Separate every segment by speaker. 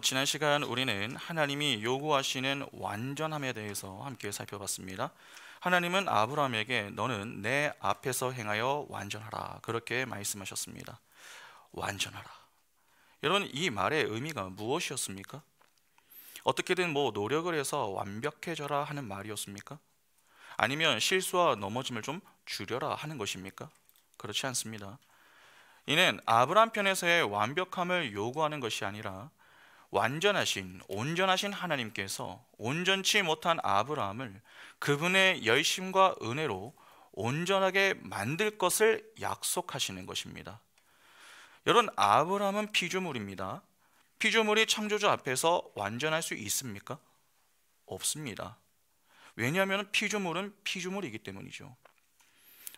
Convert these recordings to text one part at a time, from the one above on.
Speaker 1: 지난 시간 우리는 하나님이 요구하시는 완전함에 대해서 함께 살펴봤습니다. 하나님은 아브라함에게 너는 내 앞에서 행하여 완전하라 그렇게 말씀하셨습니다. 완전하라. 여러분, 이 말의 의미가 무엇이었습니까? 어떻게든 노력을 해서 완벽해져라 하는 말이었습니까? 아니면 실수와 넘어짐을 좀 줄여라 하는 것입니까? 그렇지 않습니다. 이는 아브라함 편에서의 완벽함을 요구하는 것이 아니라 완전하신 온전하신 하나님께서 온전치 못한 아브라함을 그분의 열심과 은혜로 온전하게 만들 것을 약속하시는 것입니다. 여러분, 아브라함은 피조물입니다. 피조물이 창조주 앞에서 완전할 수 있습니까? 없습니다. 왜냐하면 피조물은 피조물이기 때문이죠.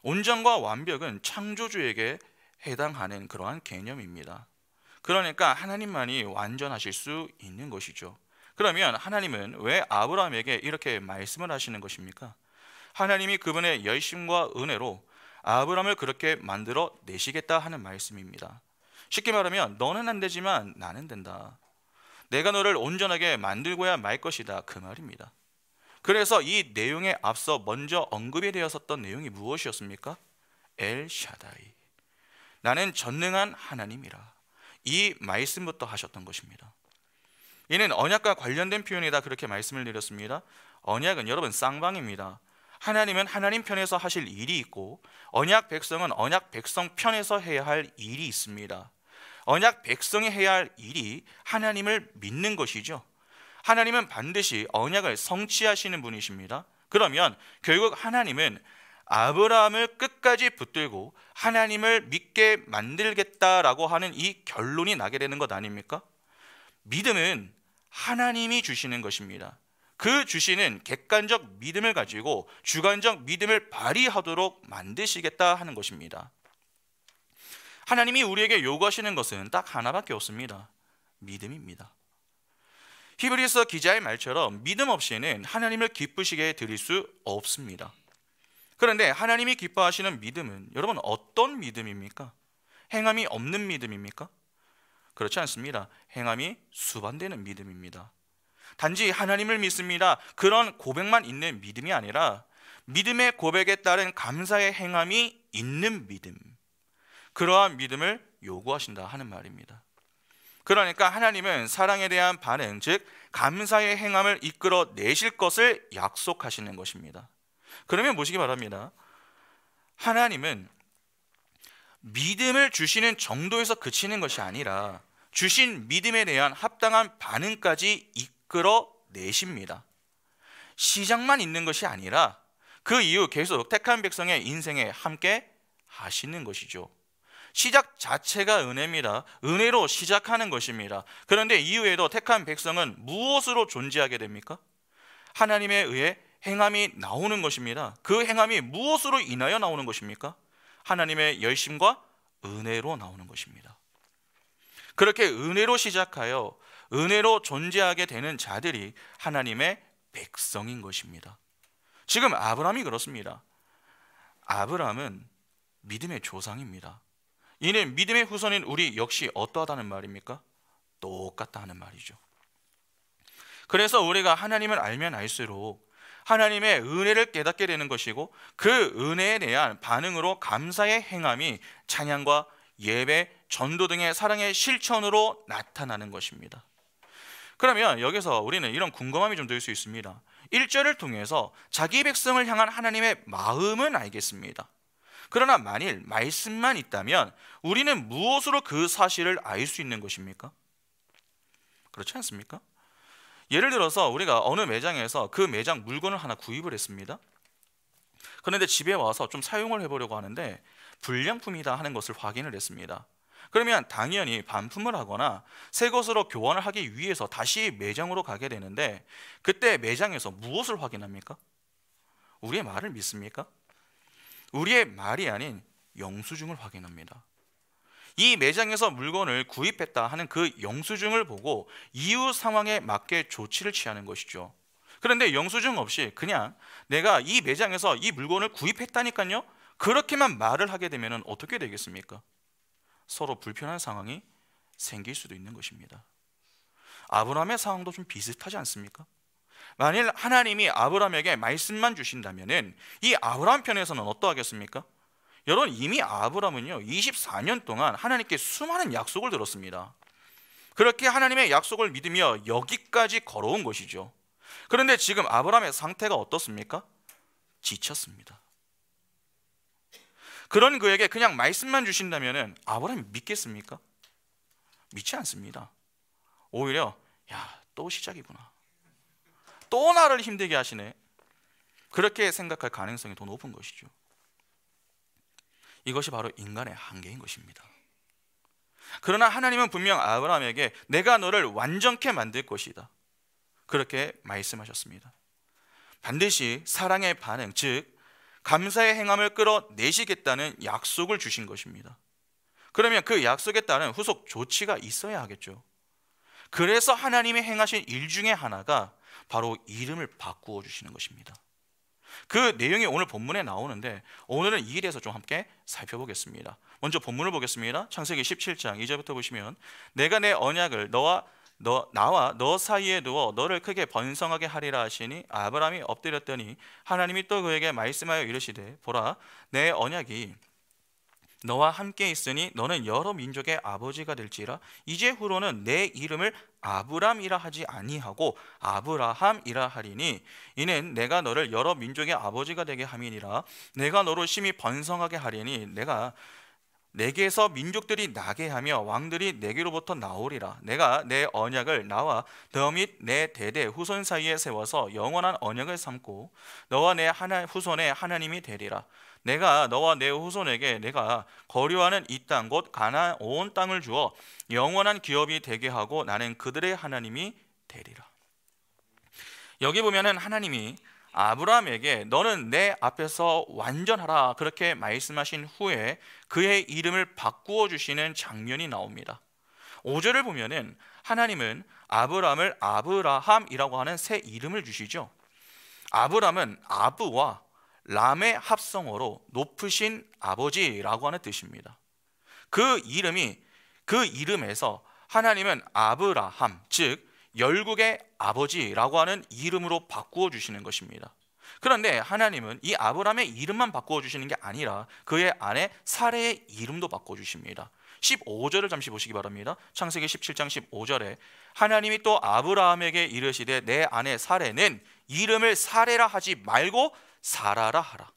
Speaker 1: 온전과 완벽은 창조주에게 해당하는 그러한 개념입니다. 그러니까 하나님만이 완전하실 수 있는 것이죠. 그러면 하나님은 왜 아브라함에게 이렇게 말씀을 하시는 것입니까? 하나님이 그분의 열심과 은혜로 아브라함을 그렇게 만들어 내시겠다 하는 말씀입니다. 쉽게 말하면 너는 안 되지만 나는 된다. 내가 너를 온전하게 만들고야 말 것이다, 그 말입니다. 그래서 이 내용에 앞서 먼저 언급이 되었었던 내용이 무엇이었습니까? 엘샤다이, 나는 전능한 하나님이라, 이 말씀부터 하셨던 것입니다. 이는 언약과 관련된 표현이다 그렇게 말씀을 드렸습니다. 언약은 여러분 쌍방입니다. 하나님은 하나님 편에서 하실 일이 있고 언약 백성은 언약 백성 편에서 해야 할 일이 있습니다. 언약 백성이 해야 할 일이 하나님을 믿는 것이죠. 하나님은 반드시 언약을 성취하시는 분이십니다. 그러면 결국 하나님은 아브라함을 끝까지 붙들고 하나님을 믿게 만들겠다라고 하는 이 결론이 나게 되는 것 아닙니까? 믿음은 하나님이 주시는 것입니다. 그 주시는 객관적 믿음을 가지고 주관적 믿음을 발휘하도록 만드시겠다 하는 것입니다. 하나님이 우리에게 요구하시는 것은 딱 하나밖에 없습니다. 믿음입니다. 히브리서 기자의 말처럼 믿음 없이는 하나님을 기쁘시게 드릴 수 없습니다. 그런데 하나님이 기뻐하시는 믿음은 여러분 어떤 믿음입니까? 행함이 없는 믿음입니까? 그렇지 않습니다. 행함이 수반되는 믿음입니다. 단지 하나님을 믿습니다, 그런 고백만 있는 믿음이 아니라 믿음의 고백에 따른 감사의 행함이 있는 믿음, 그러한 믿음을 요구하신다 하는 말입니다. 그러니까 하나님은 사랑에 대한 반응, 즉 감사의 행함을 이끌어 내실 것을 약속하시는 것입니다. 그러면 보시기 바랍니다. 하나님은 믿음을 주시는 정도에서 그치는 것이 아니라 주신 믿음에 대한 합당한 반응까지 이끌어 내십니다. 시작만 있는 것이 아니라 그 이후 계속 택한 백성의 인생에 함께 하시는 것이죠. 시작 자체가 은혜입니다. 은혜로 시작하는 것입니다. 그런데 이후에도 택한 백성은 무엇으로 존재하게 됩니까? 하나님에 의해 행함이 나오는 것입니다. 그 행함이 무엇으로 인하여 나오는 것입니까? 하나님의 열심과 은혜로 나오는 것입니다. 그렇게 은혜로 시작하여 은혜로 존재하게 되는 자들이 하나님의 백성인 것입니다. 지금 아브라함이 그렇습니다. 아브라함은 믿음의 조상입니다. 이는 믿음의 후손인 우리 역시 어떠하다는 말입니까? 똑같다 하는 말이죠. 그래서 우리가 하나님을 알면 알수록 하나님의 은혜를 깨닫게 되는 것이고 그 은혜에 대한 반응으로 감사의 행함이 찬양과 예배, 전도 등의 사랑의 실천으로 나타나는 것입니다. 그러면 여기서 우리는 이런 궁금함이 좀 들 수 있습니다. 1절을 통해서 자기 백성을 향한 하나님의 마음은 알겠습니다. 그러나 만일 말씀만 있다면 우리는 무엇으로 그 사실을 알 수 있는 것입니까? 그렇지 않습니까? 예를 들어서 우리가 어느 매장에서 그 매장 물건을 하나 구입을 했습니다. 그런데 집에 와서 좀 사용을 해보려고 하는데 불량품이다 하는 것을 확인을 했습니다. 그러면 당연히 반품을 하거나 새 것으로 교환을 하기 위해서 다시 매장으로 가게 되는데 그때 매장에서 무엇을 확인합니까? 우리의 말을 믿습니까? 우리의 말이 아닌 영수증을 확인합니다. 이 매장에서 물건을 구입했다 하는 그 영수증을 보고 이후 상황에 맞게 조치를 취하는 것이죠. 그런데 영수증 없이 그냥 내가 이 매장에서 이 물건을 구입했다니까요, 그렇게만 말을 하게 되면 어떻게 되겠습니까? 서로 불편한 상황이 생길 수도 있는 것입니다. 아브라함의 상황도 좀 비슷하지 않습니까? 만일 하나님이 아브라함에게 말씀만 주신다면은 이 아브라함 편에서는 어떠하겠습니까? 여러분, 이미 아브라함은요 24년 동안 하나님께 수많은 약속을 들었습니다. 그렇게 하나님의 약속을 믿으며 여기까지 걸어온 것이죠. 그런데 지금 아브라함의 상태가 어떻습니까? 지쳤습니다. 그런 그에게 그냥 말씀만 주신다면 아브라함이 믿겠습니까? 믿지 않습니다. 오히려 또 시작이구나, 또 나를 힘들게 하시네, 그렇게 생각할 가능성이 더 높은 것이죠. 이것이 바로 인간의 한계인 것입니다. 그러나 하나님은 분명 아브라함에게 내가 너를 완전케 만들 것이다, 그렇게 말씀하셨습니다. 반드시 사랑의 반응, 즉 감사의 행함을 끌어내시겠다는 약속을 주신 것입니다. 그러면 그 약속에 따른 후속 조치가 있어야 하겠죠. 그래서 하나님이 행하신 일 중에 하나가 바로 이름을 바꾸어 주시는 것입니다. 그 내용이 오늘 본문에 나오는데 오늘은 이 일에서 좀 함께 살펴보겠습니다. 먼저 본문을 보겠습니다. 창세기 17장 2절부터 보시면, 내가 내 언약을 나와 너 사이에 두어 너를 크게 번성하게 하리라 하시니 아브라함이 엎드렸더니 하나님이 또 그에게 말씀하여 이르시되, 보라, 내 언약이 너와 함께 있으니 너는 여러 민족의 아버지가 될지라. 이제 후로는 내 이름을 아브람이라 하지 아니하고 아브라함이라 하리니 이는 내가 너를 여러 민족의 아버지가 되게 함이니라. 내가 너로 심히 번성하게 하리니 내가 내게서 민족들이 나게 하며 왕들이 내게로부터 나오리라. 내가 내 언약을 나와 너 및 내 대대 후손 사이에 세워서 영원한 언약을 삼고 너와 내 후손의 하나님이 되리라. 내가 너와 내 후손에게 내가 거류하는 이 땅 곧 가나안 온 땅을 주어 영원한 기업이 되게 하고 나는 그들의 하나님이 되리라. 여기 보면은 하나님이 아브라함에게 너는 내 앞에서 완전하라, 그렇게 말씀하신 후에 그의 이름을 바꾸어 주시는 장면이 나옵니다. 5절을 보면은 하나님은 아브라함을 아브라함이라고 하는 새 이름을 주시죠. 아브라함은 아브와 람의 합성어로 높으신 아버지라고 하는 뜻입니다. 그 이름에서 하나님은 아브라함, 즉 열국의 아버지라고 하는 이름으로 바꾸어 주시는 것입니다. 그런데 하나님은 이 아브라함의 이름만 바꾸어 주시는 게 아니라 그의 아내 사레의 이름도 바꾸어 주십니다. 15절을 잠시 보시기 바랍니다. 창세기 17장 15절에 하나님이 또 아브라함에게 이르시되 내 아내 사레는 이름을 사레라 하지 말고 사라라 하라.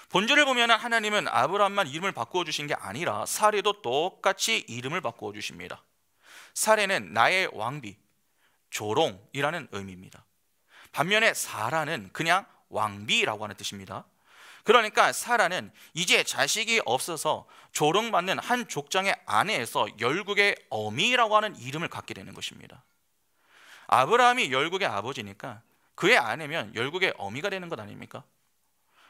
Speaker 1: 본절을 보면 하나님은 아브라함만 이름을 바꾸어 주신 게 아니라 사레도 똑같이 이름을 바꾸어 주십니다. 사레는 나의 왕비, 조롱이라는 의미입니다. 반면에 사라는 그냥 왕비라고 하는 뜻입니다. 그러니까 사라는 이제 자식이 없어서 조롱받는 한 족장의 아내에서 열국의 어미라고 하는 이름을 갖게 되는 것입니다. 아브라함이 열국의 아버지니까 그의 아내면 열국의 어미가 되는 것 아닙니까?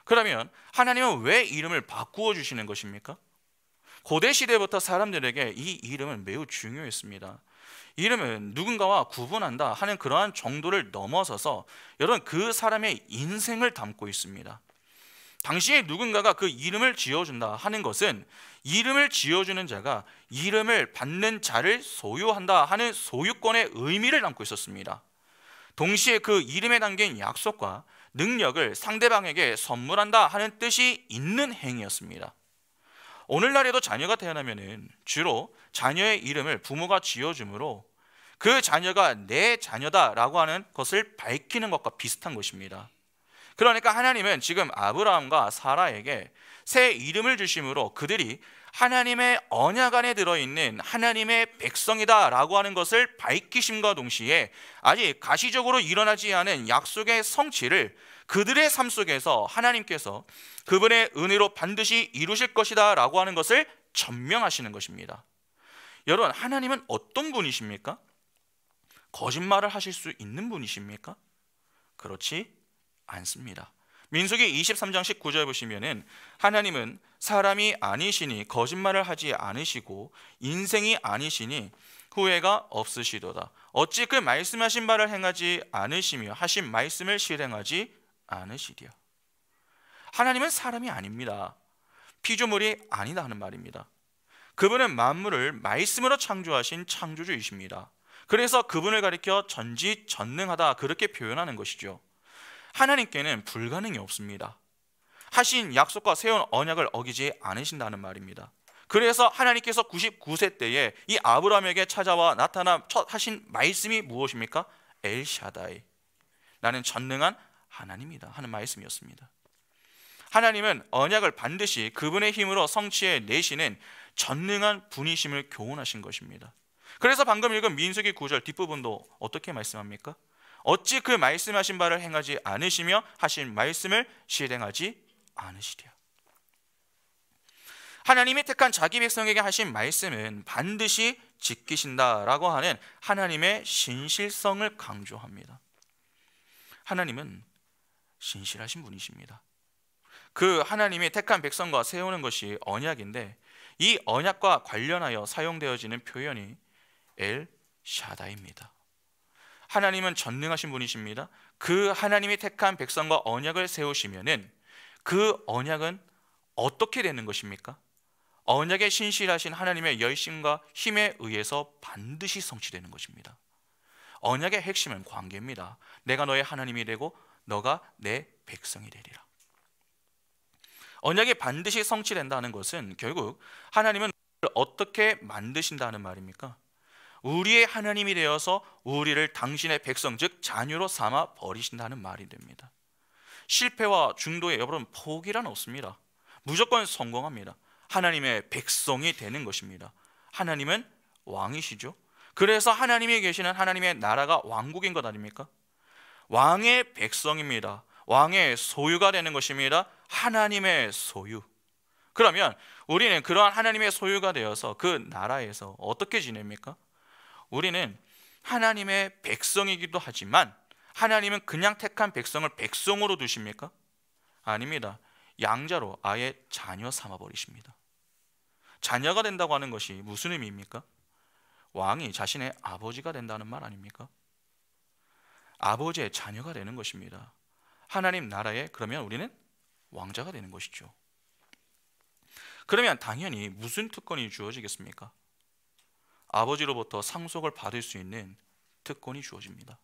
Speaker 1: 그러면 하나님은 왜 이름을 바꾸어 주시는 것입니까? 고대 시대부터 사람들에게 이 이름은 매우 중요했습니다. 이름은 누군가와 구분한다 하는 그러한 정도를 넘어서서 여러분 그 사람의 인생을 담고 있습니다. 당시에 누군가가 그 이름을 지어준다 하는 것은 이름을 지어주는 자가 이름을 받는 자를 소유한다 하는 소유권의 의미를 담고 있었습니다. 동시에 그 이름에 담긴 약속과 능력을 상대방에게 선물한다 하는 뜻이 있는 행위였습니다. 오늘날에도 자녀가 태어나면 주로 자녀의 이름을 부모가 지어주므로 그 자녀가 내 자녀다라고 하는 것을 밝히는 것과 비슷한 것입니다. 그러니까 하나님은 지금 아브라함과 사라에게 새 이름을 주심으로 그들이 하나님의 언약 안에 들어있는 하나님의 백성이다라고 하는 것을 밝히심과 동시에 아직 가시적으로 일어나지 않은 약속의 성취를 그들의 삶 속에서 하나님께서 그분의 은혜로 반드시 이루실 것이다 라고 하는 것을 전명하시는 것입니다. 여러분, 하나님은 어떤 분이십니까? 거짓말을 하실 수 있는 분이십니까? 그렇지 않습니다. 민수기 23장 19절 보시면은 하나님은 사람이 아니시니 거짓말을 하지 않으시고 인생이 아니시니 후회가 없으시도다. 어찌 그 말씀하신 바를 행하지 않으시며 하신 말씀을 실행하지 않으시리요. 하나님은 사람이 아닙니다. 피조물이 아니다 하는 말입니다. 그분은 만물을 말씀으로 창조하신 창조주이십니다. 그래서 그분을 가리켜 전지전능하다 그렇게 표현하는 것이죠. 하나님께는 불가능이 없습니다. 하신 약속과 세운 언약을 어기지 않으신다는 말입니다. 그래서 하나님께서 99세 때에 이 아브라함에게 찾아와 나타나 첫 하신 말씀이 무엇입니까? 엘샤다이, 나는 전능한 하나님이다 하는 말씀이었습니다. 하나님은 언약을 반드시 그분의 힘으로 성취해 내시는 전능한 분이심을 교훈하신 것입니다. 그래서 방금 읽은 민수기 9절 뒷부분도 어떻게 말씀합니까? 어찌 그 말씀하신 바를 행하지 않으시며 하신 말씀을 실행하지 않으시랴. 하나님이 택한 자기 백성에게 하신 말씀은 반드시 지키신다라고 하는 하나님의 신실성을 강조합니다. 하나님은 신실하신 분이십니다. 그 하나님이 택한 백성과 세우는 것이 언약인데, 이 언약과 관련하여 사용되어지는 표현이 엘 샤다입니다. 하나님은 전능하신 분이십니다. 그 하나님이 택한 백성과 언약을 세우시면은 그 언약은 어떻게 되는 것입니까? 언약에 신실하신 하나님의 열심과 힘에 의해서 반드시 성취되는 것입니다. 언약의 핵심은 관계입니다. 내가 너의 하나님이 되고 너가 내 백성이 되리라. 언약이 반드시 성취된다는 것은 결국 하나님은 어떻게 만드신다는 말입니까? 우리의 하나님이 되어서 우리를 당신의 백성, 즉 자녀로 삼아 버리신다는 말이 됩니다. 실패와 중도에 여러분 포기란 없습니다. 무조건 성공합니다. 하나님의 백성이 되는 것입니다. 하나님은 왕이시죠. 그래서 하나님이 계시는 하나님의 나라가 왕국인 것 아닙니까? 왕의 백성입니다. 왕의 소유가 되는 것입니다. 하나님의 소유. 그러면 우리는 그러한 하나님의 소유가 되어서 그 나라에서 어떻게 지냅니까? 우리는 하나님의 백성이기도 하지만 하나님은 그냥 택한 백성을 백성으로 두십니까? 아닙니다. 양자로 아예 자녀 삼아버리십니다. 자녀가 된다고 하는 것이 무슨 의미입니까? 왕이 자신의 아버지가 된다는 말 아닙니까? 아버지의 자녀가 되는 것입니다. 하나님 나라에 그러면 우리는 왕자가 되는 것이죠. 그러면 당연히 무슨 특권이 주어지겠습니까? 아버지로부터 상속을 받을 수 있는 특권이 주어집니다.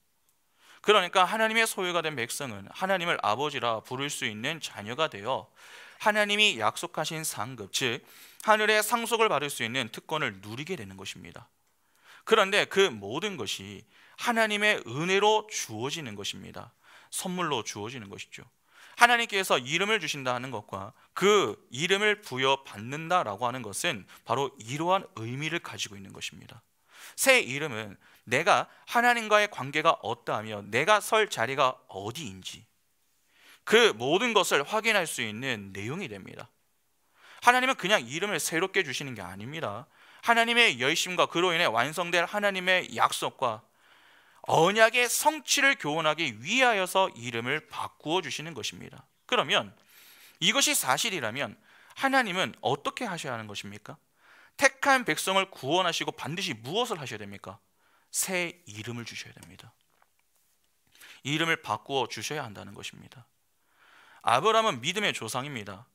Speaker 1: 그러니까 하나님의 소유가 된 백성은 하나님을 아버지라 부를 수 있는 자녀가 되어 하나님이 약속하신 상급, 즉 하늘의 상속을 받을 수 있는 특권을 누리게 되는 것입니다. 그런데 그 모든 것이 하나님의 은혜로 주어지는 것입니다. 선물로 주어지는 것이죠. 하나님께서 이름을 주신다는 것과 그 이름을 부여받는다라고 하는 것은 바로 이러한 의미를 가지고 있는 것입니다. 새 이름은 내가 하나님과의 관계가 어떠하며 내가 설 자리가 어디인지 그 모든 것을 확인할 수 있는 내용이 됩니다. 하나님은 그냥 이름을 새롭게 주시는 게 아닙니다. 하나님의 열심과 그로 인해 완성될 하나님의 약속과 언약의 성취를 교훈하기 위하여서 이름을 바꾸어 주시는 것입니다. 그러면 이것이 사실이라면 하나님은 어떻게 하셔야 하는 것입니까? 택한 백성을 구원하시고 반드시 무엇을 하셔야 됩니까? 새 이름을 주셔야 됩니다. 이름을 바꾸어 주셔야 한다는 것입니다. 아브라함은 믿음의 조상입니다.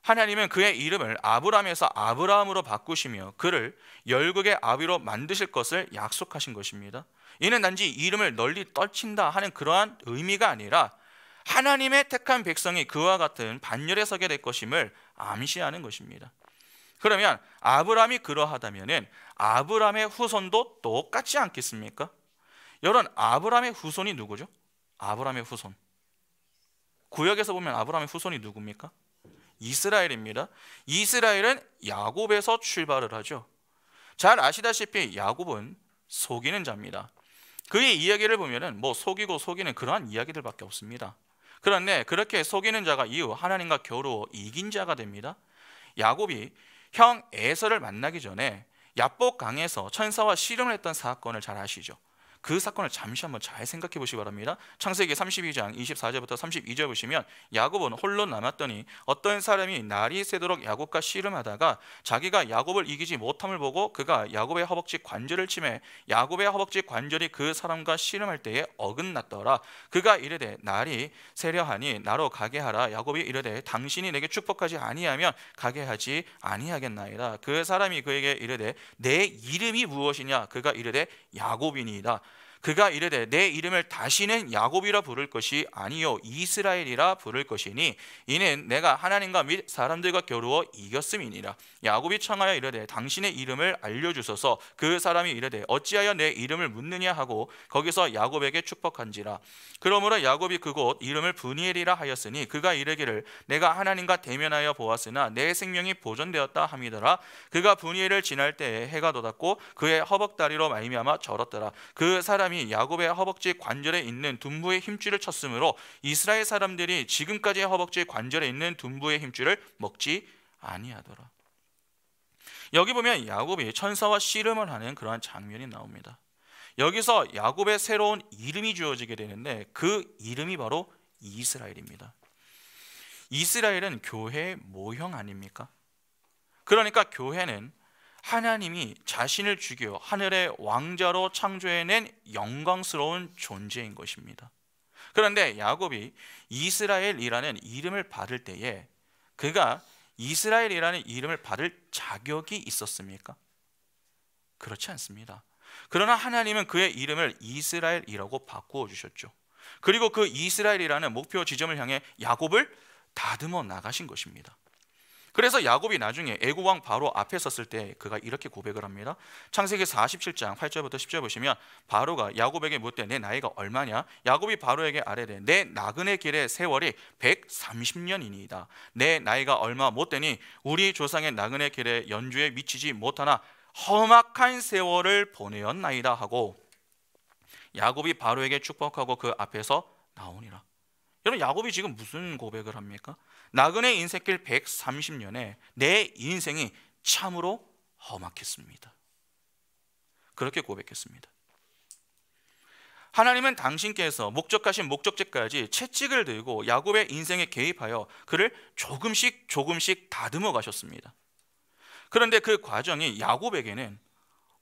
Speaker 1: 하나님은 그의 이름을 아브람에서 아브라함으로 바꾸시며 그를 열국의 아비로 만드실 것을 약속하신 것입니다. 이는 단지 이름을 널리 떨친다 하는 그러한 의미가 아니라 하나님의 택한 백성이 그와 같은 반열에 서게 될 것임을 암시하는 것입니다. 그러면 아브라함이 그러하다면 아브라함의 후손도 똑같지 않겠습니까? 여러분, 아브라함의 후손이 누구죠? 아브라함의 후손, 구약에서 보면 아브라함의 후손이 누굽니까? 이스라엘입니다. 이스라엘은 야곱에서 출발을 하죠. 잘 아시다시피 야곱은 속이는 자입니다. 그의 이야기를 보면은 속이고 속이는 그러한 이야기들밖에 없습니다. 그런데 그렇게 속이는 자가 이후 하나님과 겨루어 이긴 자가 됩니다. 야곱이 형 에서를 만나기 전에 야복강에서 천사와 씨름을 했던 사건을 잘 아시죠. 그 사건을 잠시 한번 잘 생각해 보시기 바랍니다. 창세기 32장 24절부터 32절 보시면 야곱은 홀로 남았더니 어떤 사람이 날이 새도록 야곱과 씨름하다가 자기가 야곱을 이기지 못함을 보고 그가 야곱의 허벅지 관절을 치매 야곱의 허벅지 관절이 그 사람과 씨름할 때에 어긋났더라. 그가 이르되 날이 세려하니 나로 가게 하라. 야곱이 이르되 당신이 내게 축복하지 아니하면 가게 하지 아니하겠나이다. 그 사람이 그에게 이르되 내 이름이 무엇이냐? 그가 이르되 야곱이니이다. 그가 이르되 내 이름을 다시는 야곱이라 부를 것이 아니요 이스라엘이라 부를 것이니 이는 내가 하나님과 및 사람들과 겨루어 이겼음이니라. 야곱이 청하여 이르되 당신의 이름을 알려주소서. 그 사람이 이르되 어찌하여 내 이름을 묻느냐 하고 거기서 야곱에게 축복한지라. 그러므로 야곱이 그곳 이름을 브니엘이라 하였으니 그가 이르기를 내가 하나님과 대면하여 보았으나 내 생명이 보존되었다 함이더라. 그가 브니엘을 지날 때에 해가 돋았고 그의 허벅다리로 말미암아 절었더라. 그 사람이 야곱의 허벅지 관절에 있는 둔부의 힘줄을 쳤으므로 이스라엘 사람들이 지금까지 허벅지 관절에 있는 둔부의 힘줄을 먹지 아니하더라. 여기 보면 야곱이 천사와 씨름을 하는 그러한 장면이 나옵니다. 여기서 야곱의 새로운 이름이 주어지게 되는데 그 이름이 바로 이스라엘입니다. 이스라엘은 교회의 모형 아닙니까? 그러니까 교회는 하나님이 자신을 죽여 하늘의 왕자로 창조해낸 영광스러운 존재인 것입니다. 그런데 야곱이 이스라엘이라는 이름을 받을 때에 그가 이스라엘이라는 이름을 받을 자격이 있었습니까? 그렇지 않습니다. 그러나 하나님은 그의 이름을 이스라엘이라고 바꾸어 주셨죠. 그리고 그 이스라엘이라는 목표 지점을 향해 야곱을 다듬어 나가신 것입니다. 그래서 야곱이 나중에 애굽 왕 바로 앞에 섰을 때 그가 이렇게 고백을 합니다. 창세기 47장 8절부터 10절 보시면 바로가 야곱에게 묻되 내 나이가 얼마냐? 야곱이 바로에게 아뢰되 내 나그네 길의 세월이 130년이니이다. 내 나이가 얼마 못 되니 우리 조상의 나그네 길의 연주에 미치지 못하나 험악한 세월을 보내었나이다 하고 야곱이 바로에게 축복하고 그 앞에서 나오니라. 여러분, 야곱이 지금 무슨 고백을 합니까? 나그네 인생길 130년에 내 인생이 참으로 험악했습니다. 그렇게 고백했습니다. 하나님은 당신께서 목적하신 목적지까지 채찍을 들고 야곱의 인생에 개입하여 그를 조금씩 다듬어 가셨습니다. 그런데 그 과정이 야곱에게는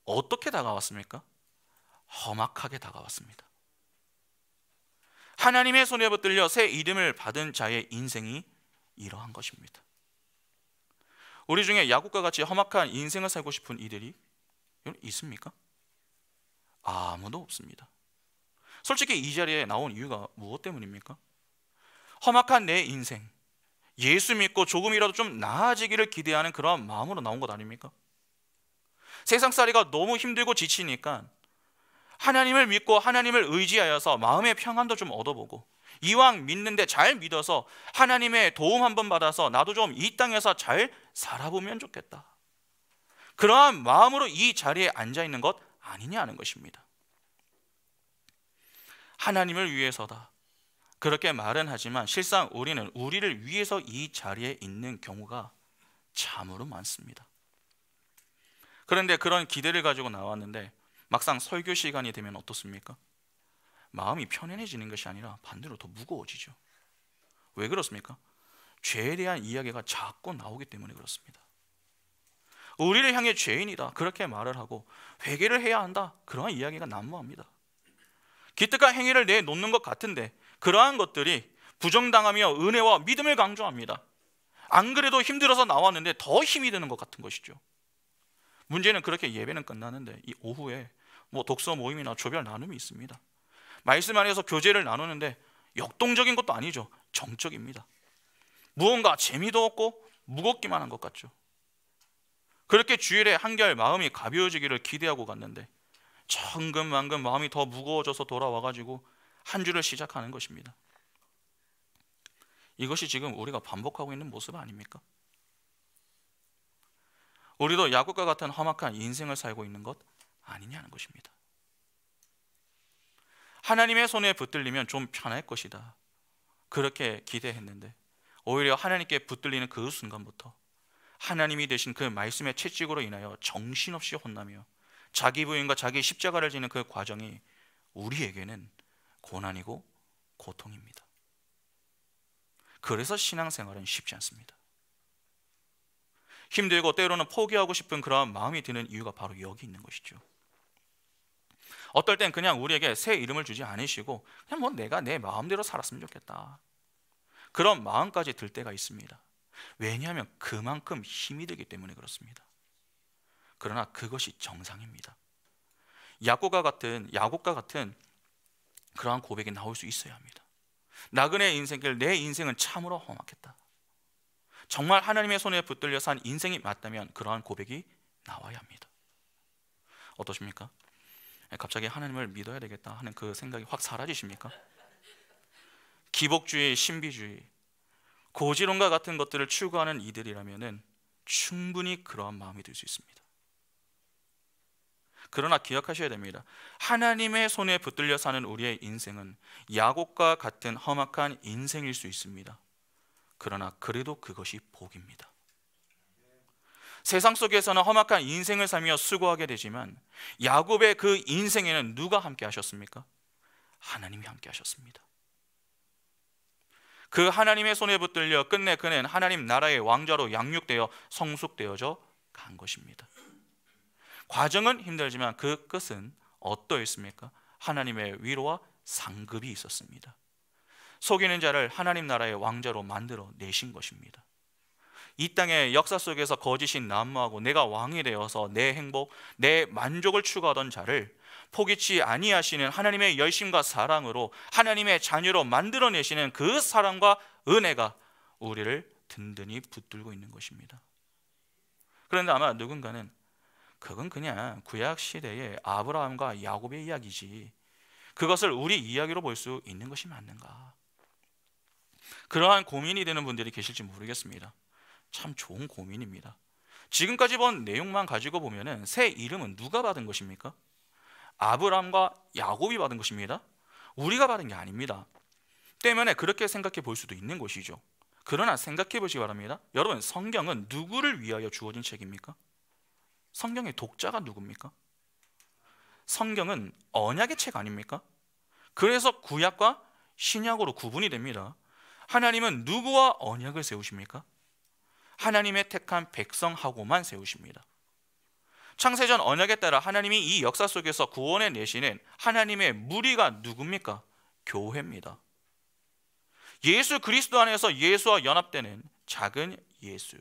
Speaker 1: 어떻게 다가왔습니까? 험악하게 다가왔습니다. 하나님의 손에 붙들려 새 이름을 받은 자의 인생이 이러한 것입니다. 우리 중에 야곱과 같이 험악한 인생을 살고 싶은 이들이 있습니까? 아무도 없습니다. 솔직히 이 자리에 나온 이유가 무엇 때문입니까? 험악한 내 인생, 예수 믿고 조금이라도 좀 나아지기를 기대하는 그런 마음으로 나온 것 아닙니까? 세상살이가 너무 힘들고 지치니까 하나님을 믿고 하나님을 의지하여서 마음의 평안도 좀 얻어보고 이왕 믿는데 잘 믿어서 하나님의 도움 한번 받아서 나도 좀 이 땅에서 잘 살아보면 좋겠다. 그러한 마음으로 이 자리에 앉아있는 것 아니냐는 것입니다. 하나님을 위해서다. 그렇게 말은 하지만 실상 우리는 우리를 위해서 이 자리에 있는 경우가 참으로 많습니다. 그런데 그런 기대를 가지고 나왔는데 막상 설교 시간이 되면 어떻습니까? 마음이 편안해지는 것이 아니라 반대로 더 무거워지죠. 왜 그렇습니까? 죄에 대한 이야기가 자꾸 나오기 때문에 그렇습니다. 우리를 향해 죄인이다 그렇게 말을 하고 회개를 해야 한다 그러한 이야기가 난무합니다. 기특한 행위를 내놓는 것 같은데 그러한 것들이 부정당하며 은혜와 믿음을 강조합니다. 안 그래도 힘들어서 나왔는데 더 힘이 드는 것 같은 것이죠. 문제는 그렇게 예배는 끝나는데 이 오후에 독서 모임이나 조별 나눔이 있습니다. 말씀 안에서 교제를 나누는데 역동적인 것도 아니죠. 정적입니다. 무언가 재미도 없고 무겁기만 한 것 같죠. 그렇게 주일에 한결 마음이 가벼워지기를 기대하고 갔는데 천근만근 마음이 더 무거워져서 돌아와가지고 한 주를 시작하는 것입니다. 이것이 지금 우리가 반복하고 있는 모습 아닙니까? 우리도 야곱과 같은 험악한 인생을 살고 있는 것 아니냐는 것입니다. 하나님의 손에 붙들리면 좀 편할 것이다 그렇게 기대했는데 오히려 하나님께 붙들리는 그 순간부터 하나님이 되신 그 말씀의 채찍으로 인하여 정신없이 혼나며 자기 부인과 자기 십자가를 지는 그 과정이 우리에게는 고난이고 고통입니다. 그래서 신앙생활은 쉽지 않습니다. 힘들고 때로는 포기하고 싶은 그러한 마음이 드는 이유가 바로 여기 있는 것이죠. 어떨 땐 그냥 우리에게 새 이름을 주지 않으시고 그냥 뭐 내가 내 마음대로 살았으면 좋겠다, 그런 마음까지 들 때가 있습니다. 왜냐하면 그만큼 힘이 들기 때문에 그렇습니다. 그러나 그것이 정상입니다. 야곱과 같은 그러한 고백이 나올 수 있어야 합니다. 나그네의 인생길, 내 인생은 참으로 험악했다, 정말 하나님의 손에 붙들려 산 인생이 맞다면 그러한 고백이 나와야 합니다. 어떠십니까? 갑자기 하나님을 믿어야 되겠다 하는 그 생각이 확 사라지십니까? 기복주의, 신비주의, 고지론과 같은 것들을 추구하는 이들이라면 충분히 그러한 마음이 들 수 있습니다. 그러나 기억하셔야 됩니다. 하나님의 손에 붙들려 사는 우리의 인생은 야곱과 같은 험악한 인생일 수 있습니다. 그러나 그래도 그것이 복입니다. 세상 속에서는 험악한 인생을 살며 수고하게 되지만 야곱의 그 인생에는 누가 함께 하셨습니까? 하나님이 함께 하셨습니다. 그 하나님의 손에 붙들려 끝내 그는 하나님 나라의 왕자로 양육되어 성숙되어져 간 것입니다. 과정은 힘들지만 그 끝은 어떠했습니까? 하나님의 위로와 상급이 있었습니다. 속이는 자를 하나님 나라의 왕자로 만들어 내신 것입니다. 이 땅의 역사 속에서 거짓이 난무하고 내가 왕이 되어서 내 행복, 내 만족을 추구하던 자를 포기치 아니하시는 하나님의 열심과 사랑으로 하나님의 자녀로 만들어내시는 그 사랑과 은혜가 우리를 든든히 붙들고 있는 것입니다. 그런데 아마 누군가는 그건 그냥 구약시대의 아브라함과 야곱의 이야기지, 그것을 우리 이야기로 볼 수 있는 것이 맞는가, 그러한 고민이 되는 분들이 계실지 모르겠습니다. 참 좋은 고민입니다. 지금까지 본 내용만 가지고 보면은 새 이름은 누가 받은 것입니까? 아브라함과 야곱이 받은 것입니다. 우리가 받은 게 아닙니다. 때문에 그렇게 생각해 볼 수도 있는 것이죠. 그러나 생각해 보시기 바랍니다. 여러분, 성경은 누구를 위하여 주어진 책입니까? 성경의 독자가 누굽니까? 성경은 언약의 책 아닙니까? 그래서 구약과 신약으로 구분이 됩니다. 하나님은 누구와 언약을 세우십니까? 하나님의 택한 백성하고만 세우십니다. 창세전 언약에 따라 하나님이 이 역사 속에서 구원해 내시는 하나님의 무리가 누굽니까? 교회입니다. 예수 그리스도 안에서 예수와 연합되는 작은 예수,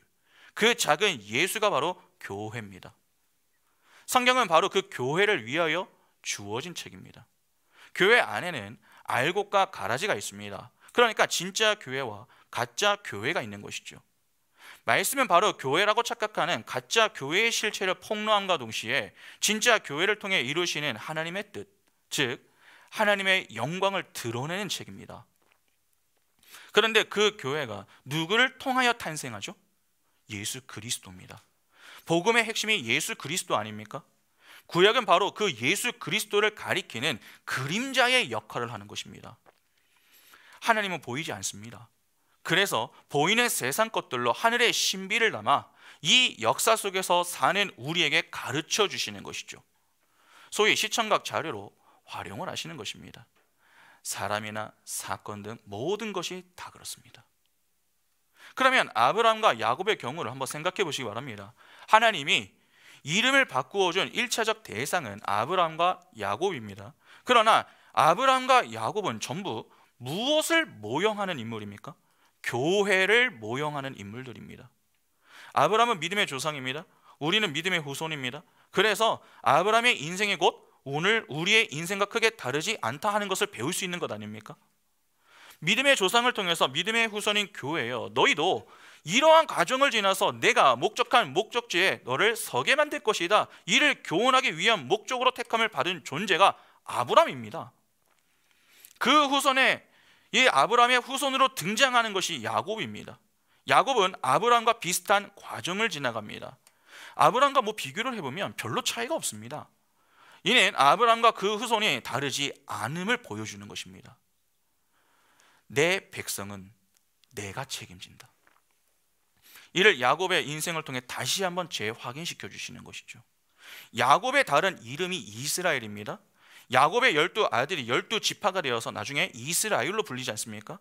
Speaker 1: 그 작은 예수가 바로 교회입니다. 성경은 바로 그 교회를 위하여 주어진 책입니다. 교회 안에는 알곡과 가라지가 있습니다. 그러니까 진짜 교회와 가짜 교회가 있는 것이죠. 말씀은 바로 교회라고 착각하는 가짜 교회의 실체를 폭로함과 동시에 진짜 교회를 통해 이루시는 하나님의 뜻, 즉 하나님의 영광을 드러내는 책입니다. 그런데 그 교회가 누구를 통하여 탄생하죠? 예수 그리스도입니다. 복음의 핵심이 예수 그리스도 아닙니까? 구약은 바로 그 예수 그리스도를 가리키는 그림자의 역할을 하는 것입니다. 하나님은 보이지 않습니다. 그래서 보이는 세상 것들로 하늘의 신비를 담아 이 역사 속에서 사는 우리에게 가르쳐 주시는 것이죠. 소위 시청각 자료로 활용을 하시는 것입니다. 사람이나 사건 등 모든 것이 다 그렇습니다. 그러면 아브라함과 야곱의 경우를 한번 생각해 보시기 바랍니다. 하나님이 이름을 바꾸어 준 1차적 대상은 아브라함과 야곱입니다. 그러나 아브라함과 야곱은 전부 무엇을 모형하는 인물입니까? 교회를 모형하는 인물들입니다. 아브라함은 믿음의 조상입니다. 우리는 믿음의 후손입니다. 그래서 아브라함의 인생이 곧 오늘 우리의 인생과 크게 다르지 않다 하는 것을 배울 수 있는 것 아닙니까? 믿음의 조상을 통해서 믿음의 후손인 교회여, 너희도 이러한 과정을 지나서 내가 목적한 목적지에 너를 서게 만들 것이다, 이를 교훈하기 위한 목적으로 택함을 받은 존재가 아브라함입니다. 그 후손에 이 아브라함의 후손으로 등장하는 것이 야곱입니다. 야곱은 아브라함과 비슷한 과정을 지나갑니다. 아브라함과 비교를 해보면 별로 차이가 없습니다. 이는 아브라함과 그 후손이 다르지 않음을 보여주는 것입니다. 내 백성은 내가 책임진다. 이를 야곱의 인생을 통해 다시 한번 재확인시켜 주시는 것이죠. 야곱의 다른 이름이 이스라엘입니다. 야곱의 12아들이 12지파가 되어서 나중에 이스라엘로 불리지 않습니까?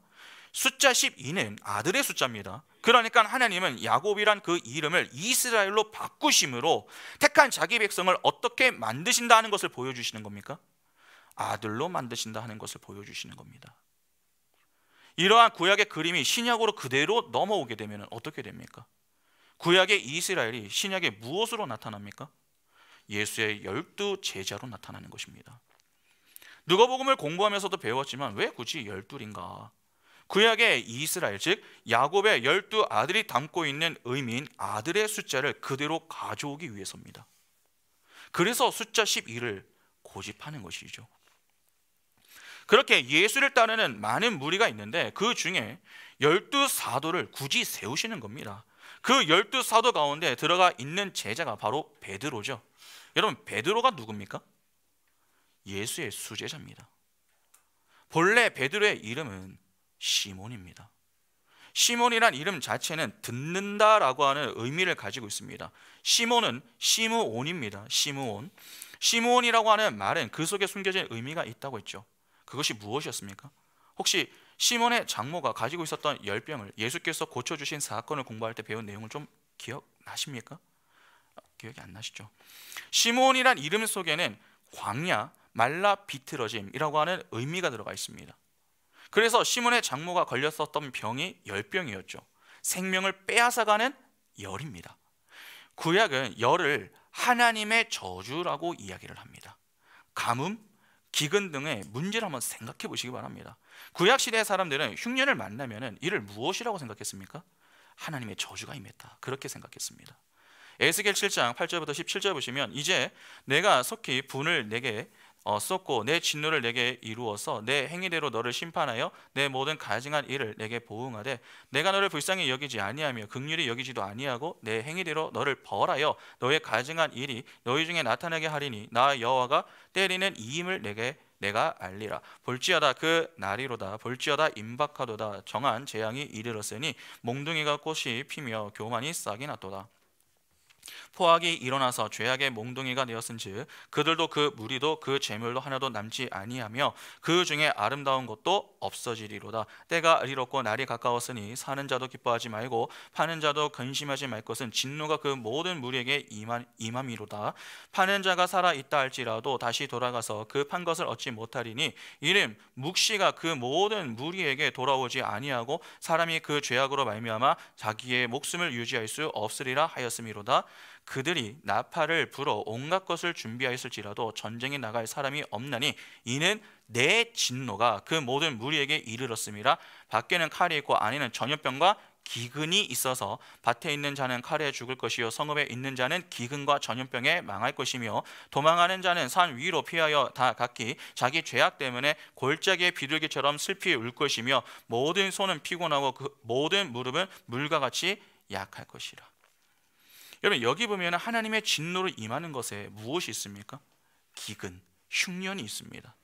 Speaker 1: 숫자 12는 아들의 숫자입니다. 그러니까 하나님은 야곱이란 그 이름을 이스라엘로 바꾸심으로 택한 자기 백성을 어떻게 만드신다 하는 것을 보여주시는 겁니까? 아들로 만드신다 하는 것을 보여주시는 겁니다. 이러한 구약의 그림이 신약으로 그대로 넘어오게 되면 어떻게 됩니까? 구약의 이스라엘이 신약에 무엇으로 나타납니까? 예수의 12제자로 나타나는 것입니다. 누가복음을 공부하면서도 배웠지만 왜 굳이 12인가? 구약의 이스라엘, 즉 야곱의 12아들이 담고 있는 의미인 아들의 숫자를 그대로 가져오기 위해서입니다. 그래서 숫자 12를 고집하는 것이죠. 그렇게 예수를 따르는 많은 무리가 있는데 그 중에 12사도를 굳이 세우시는 겁니다. 그 12사도 가운데 들어가 있는 제자가 바로 베드로죠. 여러분, 베드로가 누굽니까? 예수의 수제자입니다. 본래 베드로의 이름은 시몬입니다. 시몬이란 이름 자체는 듣는다라고 하는 의미를 가지고 있습니다. 시몬은 시므온입니다. 시므온. 시므온이라고 하는 말은 그 속에 숨겨진 의미가 있다고 했죠. 그것이 무엇이었습니까? 혹시 시몬의 장모가 가지고 있었던 열병을 예수께서 고쳐주신 사건을 공부할 때 배운 내용을 좀 기억나십니까? 기억이 안 나시죠? 시몬이란 이름 속에는 광야, 말라 비틀어짐이라고 하는 의미가 들어가 있습니다. 그래서 시몬의 장모가 걸렸었던 병이 열병이었죠. 생명을 빼앗아가는 열입니다. 구약은 열을 하나님의 저주라고 이야기를 합니다. 가뭄, 기근 등의 문제를 한번 생각해 보시기 바랍니다. 구약시대의 사람들은 흉년을 만나면 이를 무엇이라고 생각했습니까? 하나님의 저주가 임했다, 그렇게 생각했습니다. 에스겔 7장 8절부터 17절 보시면 이제 내가 속히 분을 내게 쏟고 내 진노를 내게 이루어서 내 행위대로 너를 심판하여 내 모든 가증한 일을 내게 보응하되 내가 너를 불쌍히 여기지 아니하며 긍휼히 여기지도 아니하고 내 행위대로 너를 벌하여 너의 가증한 일이 너희 중에 나타나게 하리니 나 여호와가 때리는 이임을 내가 알리라. 볼지어다 그 날이로다. 볼지어다 임박하도다. 정한 재앙이 이르렀으니 몽둥이가 꽃이 피며 교만이 싹이 났도다. 포악이 일어나서 죄악의 몽둥이가 되었은즉 그들도 그 무리도 그 재물도 하나도 남지 아니하며 그 중에 아름다운 것도 없어지리로다. 때가 이렇고 날이 가까웠으니 사는 자도 기뻐하지 말고 파는 자도 근심하지 말 것은 진노가 그 모든 무리에게 임함이로다. 파는 자가 살아 있다 할지라도 다시 돌아가서 그 판 것을 얻지 못하리니 이는 묵시가 그 모든 무리에게 돌아오지 아니하고 사람이 그 죄악으로 말미암아 자기의 목숨을 유지할 수 없으리라 하였음이로다. 그들이 나팔을 불어 온갖 것을 준비하였을지라도 전쟁에 나갈 사람이 없나니 이는 내 진노가 그 모든 무리에게 이르렀음이라. 밖에는 칼이 있고 안에는 전염병과 기근이 있어서 밭에 있는 자는 칼에 죽을 것이요 성읍에 있는 자는 기근과 전염병에 망할 것이며 도망하는 자는 산 위로 피하여 다 각기 자기 죄악 때문에 골짜기의 비둘기처럼 슬피 울 것이며 모든 손은 피곤하고 그 모든 무릎은 물과 같이 약할 것이라. 여러분, 여기 보면 하나님의 진노를 임하는 것에 무엇이 있습니까? 기근, 흉년이 있습니다.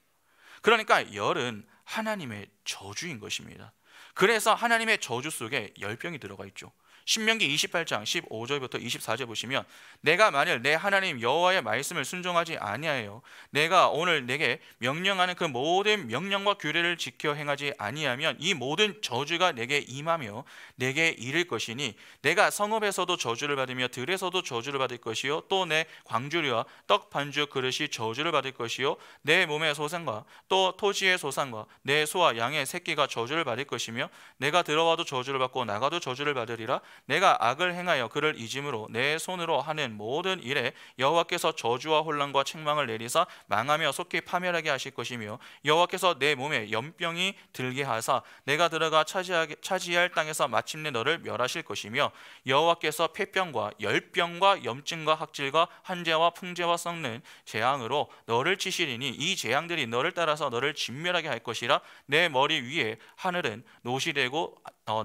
Speaker 1: 그러니까 열은 하나님의 저주인 것입니다. 그래서 하나님의 저주 속에 열병이 들어가 있죠. 신명기 28장 15절부터 24절 보시면 내가 만일 내 하나님 여호와의 말씀을 순종하지 아니하여 내가 오늘 내게 명령하는 그 모든 명령과 규례를 지켜 행하지 아니하면 이 모든 저주가 내게 임하며 내게 이를 것이니 내가 성읍에서도 저주를 받으며 들에서도 저주를 받을 것이요 또 내 광주리와 떡 반죽 그릇이 저주를 받을 것이요 내 몸의 소산과 또 토지의 소산과 내 소와 양의 새끼가 저주를 받을 것이며 내가 들어와도 저주를 받고 나가도 저주를 받으리라. 내가 악을 행하여 그를 잊음으로 내 손으로 하는 모든 일에 여호와께서 저주와 혼란과 책망을 내리사 망하며 속히 파멸하게 하실 것이며 여호와께서 내 몸에 염병이 들게 하사 내가 들어가 차지할 땅에서 마침내 너를 멸하실 것이며 여호와께서 폐병과 열병과 염증과 학질과 한재와 풍재와 썩는 재앙으로 너를 치시리니 이 재앙들이 너를 따라서 너를 진멸하게 할 것이라. 내 머리 위에 하늘은 노시 되고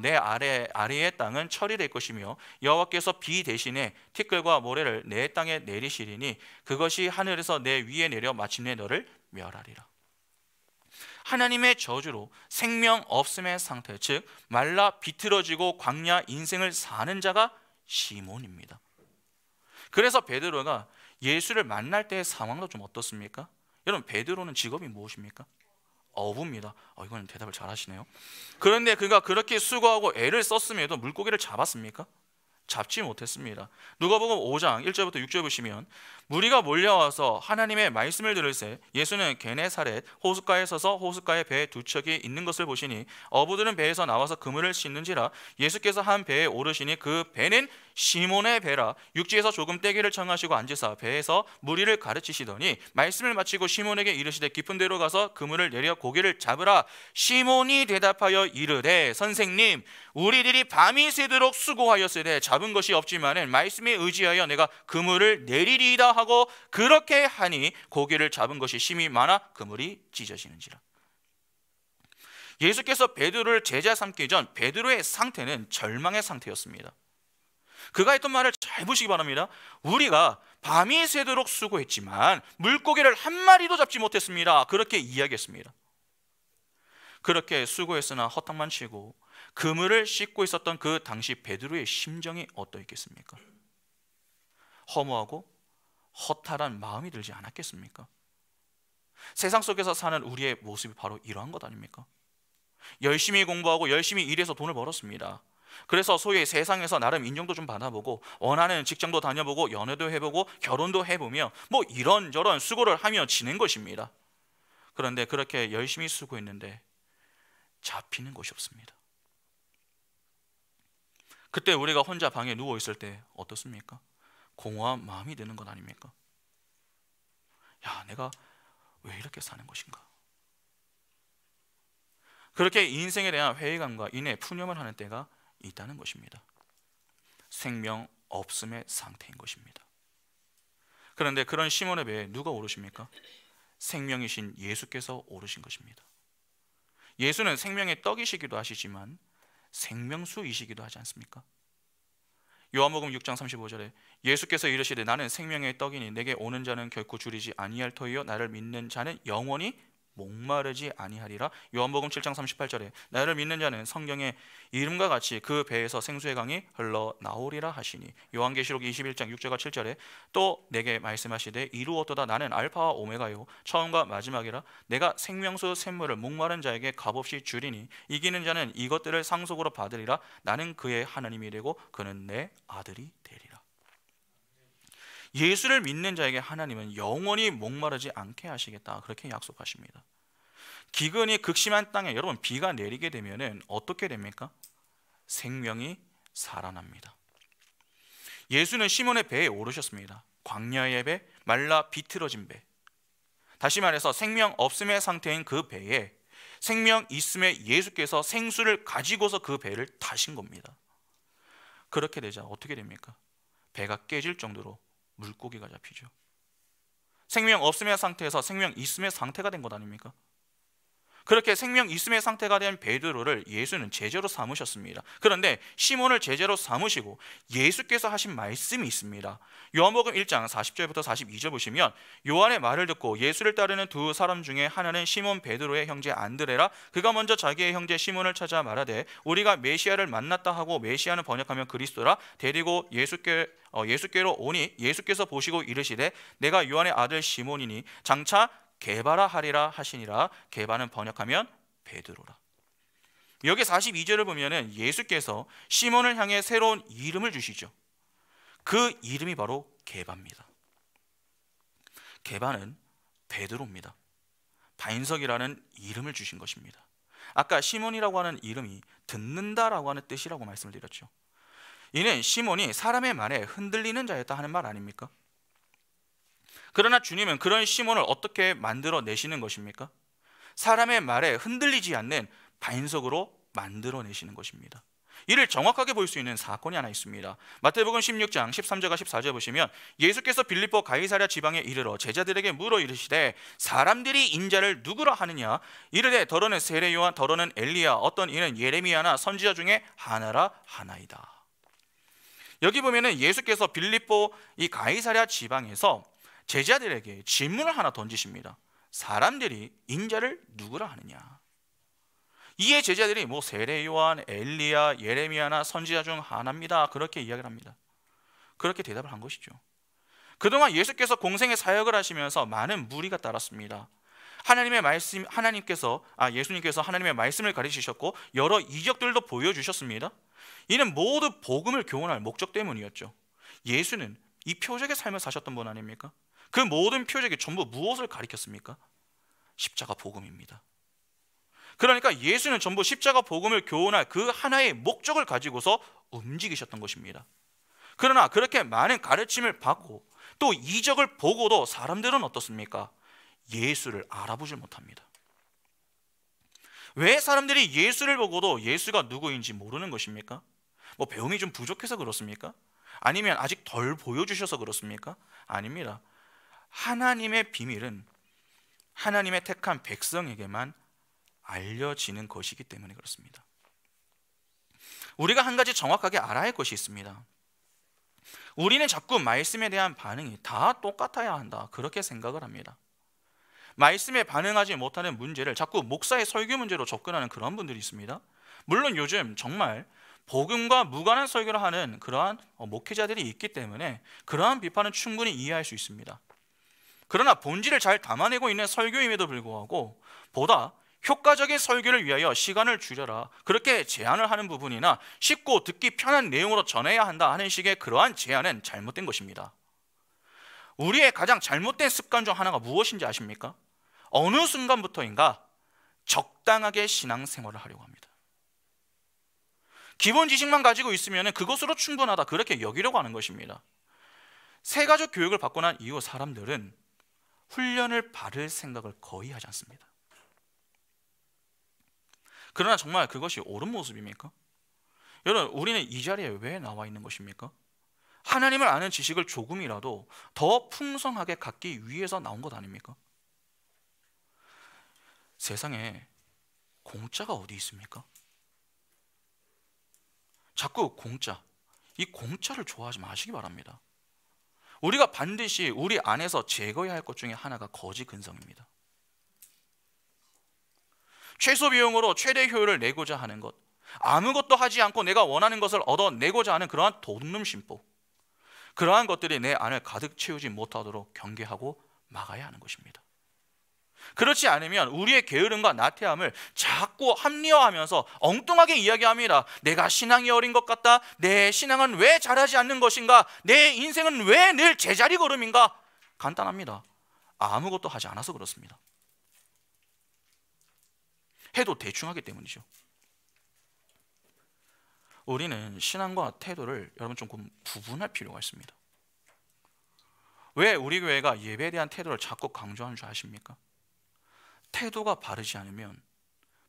Speaker 1: 내 아래의 땅은 철이 될 것이며 여호와께서 비 대신에 티끌과 모래를 내 땅에 내리시리니 그것이 하늘에서 내 위에 내려 마침내 너를 멸하리라. 하나님의 저주로 생명 없음의 상태, 즉 말라 비틀어지고 광야 인생을 사는 자가 시몬입니다. 그래서 베드로가 예수를 만날 때의 상황도 좀 어떻습니까? 여러분, 베드로는 직업이 무엇입니까? 어부입니다. 이건 대답을 잘 하시네요. 그런데 그가 그렇게 수고하고 애를 썼음에도 물고기를 잡았습니까? 잡지 못했습니다. 누가복음 5장 1절부터 6절 보시면, 무리가 몰려와서 하나님의 말씀을 들을새 예수는 게네사렛 호숫가에 서서 호숫가에 배 두 척이 있는 것을 보시니 어부들은 배에서 나와서 그물을 씻는지라. 예수께서 한 배에 오르시니 그 배는 시몬의 배라. 육지에서 조금 떼기를 청하시고 앉으사 배에서 무리를 가르치시더니 말씀을 마치고 시몬에게 이르시되 깊은 데로 가서 그물을 내려 고기를 잡으라. 시몬이 대답하여 이르되 선생님, 우리들이 밤이 새도록 수고하였으되 잡은 것이 없지만은 말씀에 의지하여 내가 그물을 내리리이다 하고 그렇게 하니 고기를 잡은 것이 심히 많아 그물이 찢어지는지라. 예수께서 베드로를 제자 삼기 전 베드로의 상태는 절망의 상태였습니다. 그가 했던 말을 잘 보시기 바랍니다. 우리가 밤이 새도록 수고했지만 물고기를 한 마리도 잡지 못했습니다. 그렇게 이야기했습니다. 그렇게 수고했으나 허탕만 치고 그물을 씻고 있었던 그 당시 베드로의 심정이 어떠했겠습니까? 허무하고 허탈한 마음이 들지 않았겠습니까? 세상 속에서 사는 우리의 모습이 바로 이러한 것 아닙니까? 열심히 공부하고 열심히 일해서 돈을 벌었습니다. 그래서 소위 세상에서 나름 인정도 좀 받아보고 원하는 직장도 다녀보고 연애도 해보고 결혼도 해보며 뭐 이런저런 수고를 하며 지낸 것입니다. 그런데 그렇게 열심히 수고했는데 잡히는 것이 없습니다. 그때 우리가 혼자 방에 누워 있을 때 어떻습니까? 공허한 마음이 드는 것 아닙니까? 야, 내가 왜 이렇게 사는 것인가? 그렇게 인생에 대한 회의감과 인내 푸념을 하는 때가 있다는 것입니다. 생명 없음의 상태인 것입니다. 그런데 그런 시몬의 배에 누가 오르십니까? 생명이신 예수께서 오르신 것입니다. 예수는 생명의 떡이시기도 하시지만 생명수이시기도 하지 않습니까? 요한복음 6장 35절에 예수께서 이르시되 나는 생명의 떡이니 내게 오는 자는 결코 줄이지 아니할 터이요 나를 믿는 자는 영원히 목마르지 아니하리라. 요한복음 7장 38절에 나를 믿는 자는 성경의 이름과 같이 그 배에서 생수의 강이 흘러나오리라 하시니. 요한계시록 21장 6절과 7절에 또 내게 말씀하시되 이루었도다. 나는 알파와 오메가요 처음과 마지막이라. 내가 생명수 샘물을 목마른 자에게 값없이 주리니 이기는 자는 이것들을 상속으로 받으리라. 나는 그의 하나님이 되고 그는 내 아들이 되리라. 예수를 믿는 자에게 하나님은 영원히 목마르지 않게 하시겠다, 그렇게 약속하십니다. 기근이 극심한 땅에 여러분 비가 내리게 되면 어떻게 됩니까? 생명이 살아납니다. 예수는 시몬의 배에 오르셨습니다. 광야의 배, 말라 비틀어진 배. 다시 말해서 생명 없음의 상태인 그 배에 생명 있음의 예수께서 생수를 가지고서 그 배를 타신 겁니다. 그렇게 되자 어떻게 됩니까? 배가 깨질 정도로 물고기가 잡히죠. 생명 없음의 상태에서 생명 있음의 상태가 된 것 아닙니까? 그렇게 생명 있음의 상태가 된 베드로를 예수는 제자로 삼으셨습니다. 그런데 시몬을 제자로 삼으시고 예수께서 하신 말씀이 있습니다. 요한복음 1장 40절부터 42절 보시면 요한의 말을 듣고 예수를 따르는 두 사람 중에 하나는 시몬 베드로의 형제 안드레라. 그가 먼저 자기의 형제 시몬을 찾아 말하되 우리가 메시아를 만났다 하고, 메시아는 번역하면 그리스도라, 데리고 예수께로 오니 예수께서 보시고 이르시되 내가 요한의 아들 시몬이니 장차 게바라 하리라 하시니라. 게바는 번역하면 베드로라. 여기 42절을 보면은 예수께서 시몬을 향해 새로운 이름을 주시죠. 그 이름이 바로 게바입니다. 게바는 베드로입니다. 반석이라는 이름을 주신 것입니다. 아까 시몬이라고 하는 이름이 듣는다라고 하는 뜻이라고 말씀을 드렸죠. 이는 시몬이 사람의 말에 흔들리는 자였다 하는 말 아닙니까? 그러나 주님은 그런 시몬을 어떻게 만들어내시는 것입니까? 사람의 말에 흔들리지 않는 반석으로 만들어내시는 것입니다. 이를 정확하게 볼 수 있는 사건이 하나 있습니다. 마태복음 16장 13절과 14절 보시면 예수께서 빌립보 가이사랴 지방에 이르러 제자들에게 물어 이르시되 사람들이 인자를 누구라 하느냐? 이르되 더러는 세례 요한, 더러는 엘리야, 어떤 이는 예레미야나 선지자 중에 하나라 하나이다. 여기 보면은 예수께서 빌립보 이 가이사랴 지방에서 제자들에게 질문을 하나 던지십니다. 사람들이 인자를 누구라 하느냐? 이에 제자들이 뭐 세례 요한, 엘리야, 예레미야나 선지자 중 하나입니다, 그렇게 이야기를 합니다. 그렇게 대답을 한 것이죠. 그동안 예수께서 공생의 사역을 하시면서 많은 무리가 따랐습니다. 예수님께서 하나님의 말씀을 가르치셨고 여러 이적들도 보여주셨습니다. 이는 모두 복음을 교훈할 목적 때문이었죠. 예수는 이 표적의 삶을 사셨던 분 아닙니까? 그 모든 표적이 전부 무엇을 가리켰습니까? 십자가 복음입니다. 그러니까 예수는 전부 십자가 복음을 교훈할 그 하나의 목적을 가지고서 움직이셨던 것입니다. 그러나 그렇게 많은 가르침을 받고 또 이적을 보고도 사람들은 어떻습니까? 예수를 알아보질 못합니다. 왜 사람들이 예수를 보고도 예수가 누구인지 모르는 것입니까? 배움이 좀 부족해서 그렇습니까? 아니면 아직 덜 보여주셔서 그렇습니까? 아닙니다. 하나님의 비밀은 하나님의 택한 백성에게만 알려지는 것이기 때문에 그렇습니다. 우리가 한 가지 정확하게 알아야 할 것이 있습니다. 우리는 자꾸 말씀에 대한 반응이 다 똑같아야 한다, 그렇게 생각을 합니다. 말씀에 반응하지 못하는 문제를 자꾸 목사의 설교 문제로 접근하는 그런 분들이 있습니다. 물론 요즘 정말 복음과 무관한 설교를 하는 그러한 목회자들이 있기 때문에 그러한 비판은 충분히 이해할 수 있습니다. 그러나 본질을 잘 담아내고 있는 설교임에도 불구하고 보다 효과적인 설교를 위하여 시간을 줄여라, 그렇게 제안을 하는 부분이나 쉽고 듣기 편한 내용으로 전해야 한다 하는 식의 그러한 제안은 잘못된 것입니다. 우리의 가장 잘못된 습관 중 하나가 무엇인지 아십니까? 어느 순간부터인가 적당하게 신앙생활을 하려고 합니다. 기본 지식만 가지고 있으면 그것으로 충분하다, 그렇게 여기려고 하는 것입니다. 새가족 교육을 받고 난 이후 사람들은 훈련을 받을 생각을 거의 하지 않습니다. 그러나 정말 그것이 옳은 모습입니까? 여러분, 우리는 이 자리에 왜 나와 있는 것입니까? 하나님을 아는 지식을 조금이라도 더 풍성하게 갖기 위해서 나온 것 아닙니까? 세상에 공짜가 어디 있습니까? 자꾸 이 공짜를 좋아하지 마시기 바랍니다. 우리가 반드시 우리 안에서 제거해야 할 것 중에 하나가 거지 근성입니다. 최소 비용으로 최대 효율을 내고자 하는 것, 아무것도 하지 않고 내가 원하는 것을 얻어내고자 하는 그러한 도둑놈 심보, 그러한 것들이 내 안을 가득 채우지 못하도록 경계하고 막아야 하는 것입니다. 그렇지 않으면 우리의 게으름과 나태함을 자꾸 합리화하면서 엉뚱하게 이야기합니다. 내가 신앙이 어린 것 같다, 내 신앙은 왜 자라지 않는 것인가, 내 인생은 왜 늘 제자리 걸음인가. 간단합니다. 아무것도 하지 않아서 그렇습니다. 해도 대충 하기 때문이죠. 우리는 신앙과 태도를 여러분 조금 구분할 필요가 있습니다. 왜 우리 교회가 예배에 대한 태도를 자꾸 강조하는 줄 아십니까? 태도가 바르지 않으면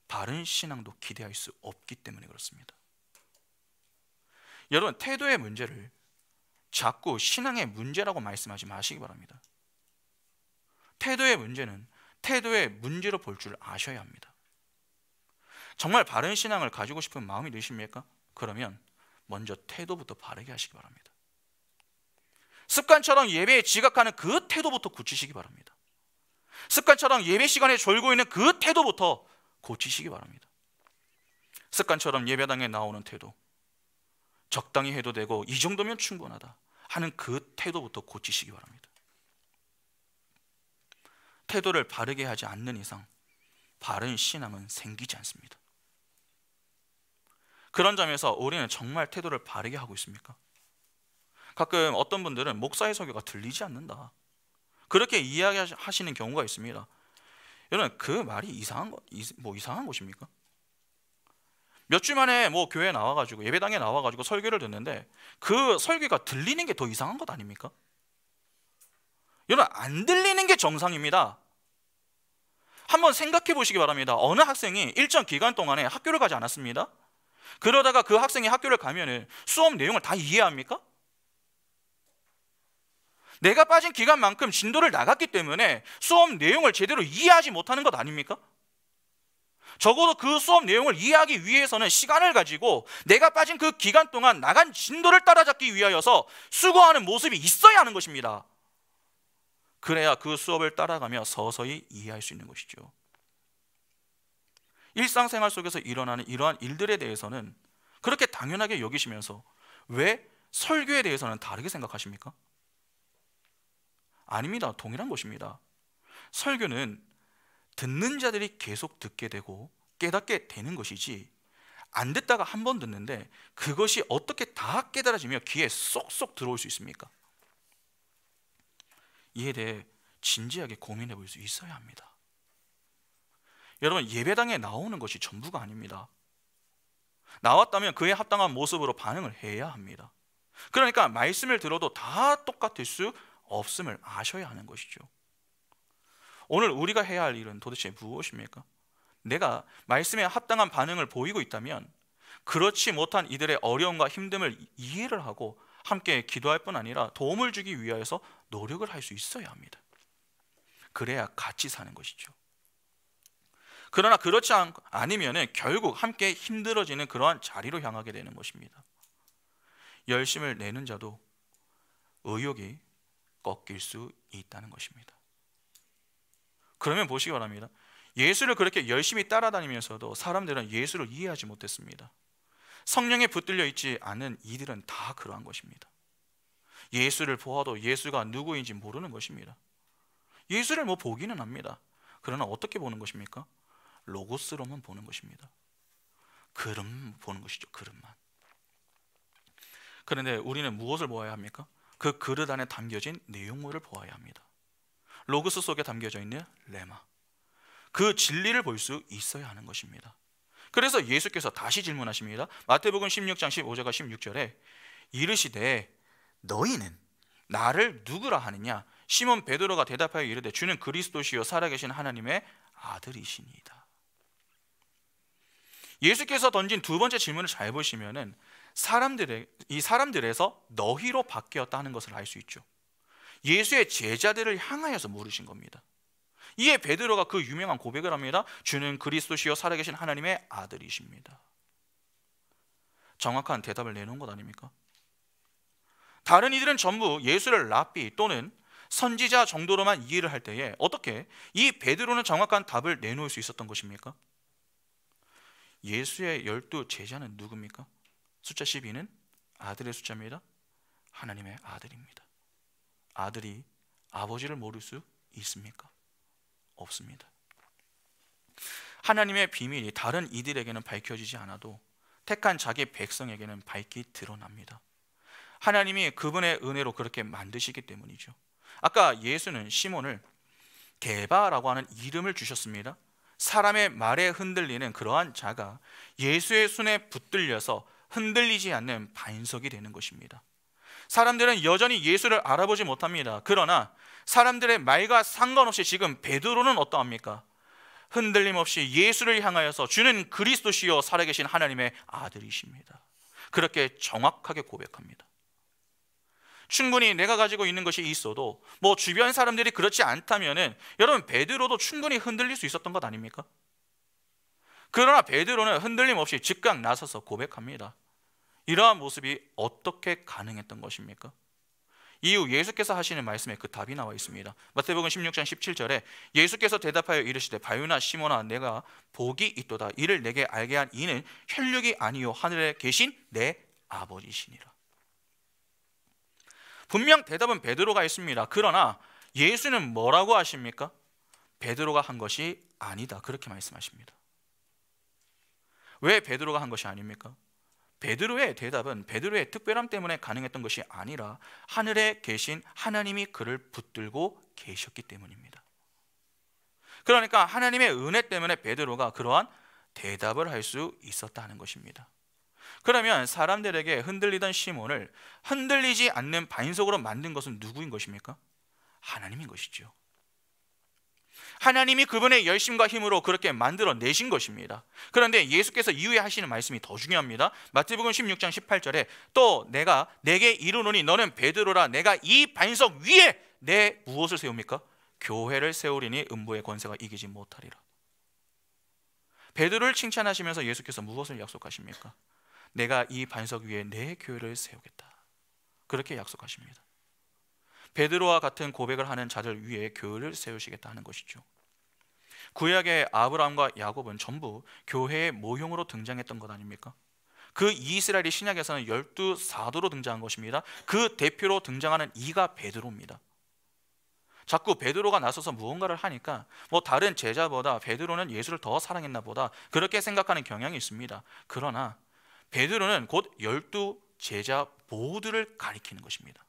Speaker 1: 바른 신앙도 기대할 수 없기 때문에 그렇습니다. 여러분, 태도의 문제를 자꾸 신앙의 문제라고 말씀하지 마시기 바랍니다. 태도의 문제는 태도의 문제로 볼 줄 아셔야 합니다. 정말 바른 신앙을 가지고 싶은 마음이 드십니까? 그러면 먼저 태도부터 바르게 하시기 바랍니다. 습관처럼 예배에 지각하는 그 태도부터 고치시기 바랍니다. 습관처럼 예배 시간에 졸고 있는 그 태도부터 고치시기 바랍니다. 습관처럼 예배당에 나오는 태도, 적당히 해도 되고 이 정도면 충분하다 하는 그 태도부터 고치시기 바랍니다. 태도를 바르게 하지 않는 이상 바른 신앙은 생기지 않습니다. 그런 점에서 우리는 정말 태도를 바르게 하고 있습니까? 가끔 어떤 분들은 목사의 설교가 들리지 않는다, 그렇게 이야기하시는 경우가 있습니다. 여러분, 그 말이 이상한 것입니까? 몇 주 만에 교회에 나와가지고 예배당에 나와가지고 설교를 듣는데 그 설교가 들리는 게 더 이상한 것 아닙니까? 여러분, 안 들리는 게 정상입니다. 한번 생각해 보시기 바랍니다. 어느 학생이 일정 기간 동안에 학교를 가지 않았습니다. 그러다가 그 학생이 학교를 가면은 수업 내용을 다 이해합니까? 내가 빠진 기간만큼 진도를 나갔기 때문에 수업 내용을 제대로 이해하지 못하는 것 아닙니까? 적어도 그 수업 내용을 이해하기 위해서는 시간을 가지고 내가 빠진 그 기간 동안 나간 진도를 따라잡기 위하여서 수고하는 모습이 있어야 하는 것입니다. 그래야 그 수업을 따라가며 서서히 이해할 수 있는 것이죠. 일상생활 속에서 일어나는 이러한 일들에 대해서는 그렇게 당연하게 여기시면서 왜 설교에 대해서는 다르게 생각하십니까? 아닙니다. 동일한 것입니다. 설교는 듣는 자들이 계속 듣게 되고 깨닫게 되는 것이지, 안 듣다가 한 번 듣는데 그것이 어떻게 다 깨달아지며 귀에 쏙쏙 들어올 수 있습니까? 이에 대해 진지하게 고민해 볼 수 있어야 합니다. 여러분, 예배당에 나오는 것이 전부가 아닙니다. 나왔다면 그에 합당한 모습으로 반응을 해야 합니다. 그러니까 말씀을 들어도 다 똑같을 수 없음을 아셔야 하는 것이죠. 오늘 우리가 해야 할 일은 도대체 무엇입니까? 내가 말씀에 합당한 반응을 보이고 있다면 그렇지 못한 이들의 어려움과 힘듦을 이해를 하고 함께 기도할 뿐 아니라 도움을 주기 위하여서 노력을 할 수 있어야 합니다. 그래야 같이 사는 것이죠. 그러나 그렇지 않으면 결국 함께 힘들어지는 그러한 자리로 향하게 되는 것입니다. 열심을 내는 자도 의욕이 꺾일 수 있다는 것입니다. 그러면 보시기 바랍니다. 예수를 그렇게 열심히 따라다니면서도 사람들은 예수를 이해하지 못했습니다. 성령에 붙들려 있지 않은 이들은 다 그러한 것입니다. 예수를 보아도 예수가 누구인지 모르는 것입니다. 예수를 보기는 합니다. 그러나 어떻게 보는 것입니까? 로고스로만 보는 것입니다. 그릇 보는 것이죠. 그릇만. 그런데 우리는 무엇을 보아야 합니까? 그 그릇 안에 담겨진 내용물을 보아야 합니다. 로고스 속에 담겨져 있는 레마, 그 진리를 볼 수 있어야 하는 것입니다. 그래서 예수께서 다시 질문하십니다. 마태복음 16장 15절과 16절에 이르시되 너희는 나를 누구라 하느냐? 시몬 베드로가 대답하여 이르되 주는 그리스도시요 살아계신 하나님의 아들이시니이다. 예수께서 던진 두 번째 질문을 잘 보시면은 이 사람들에서 너희로 바뀌었다는 것을 알 수 있죠. 예수의 제자들을 향하여서 물으신 겁니다. 이에 베드로가 그 유명한 고백을 합니다. 주는 그리스도시요 살아계신 하나님의 아들이십니다. 정확한 대답을 내놓은 것 아닙니까? 다른 이들은 전부 예수를 랍비 또는 선지자 정도로만 이해를 할 때에 어떻게 이 베드로는 정확한 답을 내놓을 수 있었던 것입니까? 예수의 12 제자는 누굽니까? 숫자 12는 아들의 숫자입니다. 하나님의 아들입니다. 아들이 아버지를 모를 수 있습니까? 없습니다. 하나님의 비밀이 다른 이들에게는 밝혀지지 않아도 택한 자기 백성에게는 밝히 드러납니다. 하나님이 그분의 은혜로 그렇게 만드시기 때문이죠. 아까 예수는 시몬을 게바라고 하는 이름을 주셨습니다. 사람의 말에 흔들리는 그러한 자가 예수의 손에 붙들려서 흔들리지 않는 반석이 되는 것입니다. 사람들은 여전히 예수를 알아보지 못합니다. 그러나 사람들의 말과 상관없이 지금 베드로는 어떠합니까? 흔들림 없이 예수를 향하여서 주는 그리스도시요 살아계신 하나님의 아들이십니다. 그렇게 정확하게 고백합니다. 충분히 내가 가지고 있는 것이 있어도 주변 사람들이 그렇지 않다면은 여러분 베드로도 충분히 흔들릴 수 있었던 것 아닙니까? 그러나 베드로는 흔들림 없이 즉각 나서서 고백합니다. 이러한 모습이 어떻게 가능했던 것입니까? 이후 예수께서 하시는 말씀에 그 답이 나와 있습니다. 마태복음 16장 17절에 예수께서 대답하여 이르시되 바요나 시몬아 내가 복이 있도다. 이를 내게 알게 한 이는 혈육이 아니요 하늘에 계신 내 아버지시니라. 분명 대답은 베드로가 했습니다. 그러나 예수는 뭐라고 하십니까? 베드로가 한 것이 아니다 그렇게 말씀하십니다. 왜 베드로가 한 것이 아닙니까? 베드로의 대답은 베드로의 특별함 때문에 가능했던 것이 아니라 하늘에 계신 하나님이 그를 붙들고 계셨기 때문입니다. 그러니까 하나님의 은혜 때문에 베드로가 그러한 대답을 할 수 있었다는 것입니다. 그러면 사람들에게 흔들리던 시몬을 흔들리지 않는 반석으로 만든 것은 누구인 것입니까? 하나님인 것이죠. 하나님이 그분의 열심과 힘으로 그렇게 만들어 내신 것입니다. 그런데 예수께서 이후에 하시는 말씀이 더 중요합니다. 마태복음 16장 18절에 또 내가 내게 이르노니 너는 베드로라 내가 이 반석 위에 내 무엇을 세웁니까? 교회를 세우리니 음부의 권세가 이기지 못하리라. 베드로를 칭찬하시면서 예수께서 무엇을 약속하십니까? 내가 이 반석 위에 내 교회를 세우겠다 그렇게 약속하십니다. 베드로와 같은 고백을 하는 자들 위에 교회를 세우시겠다 하는 것이죠. 구약의 아브라함과 야곱은 전부 교회의 모형으로 등장했던 것 아닙니까? 그 이스라엘이 신약에서는 12 사도로 등장한 것입니다. 그 대표로 등장하는 이가 베드로입니다. 자꾸 베드로가 나서서 무언가를 하니까 뭐 다른 제자보다 베드로는 예수를 더 사랑했나 보다 그렇게 생각하는 경향이 있습니다. 그러나 베드로는 곧 12제자 모두를 가리키는 것입니다.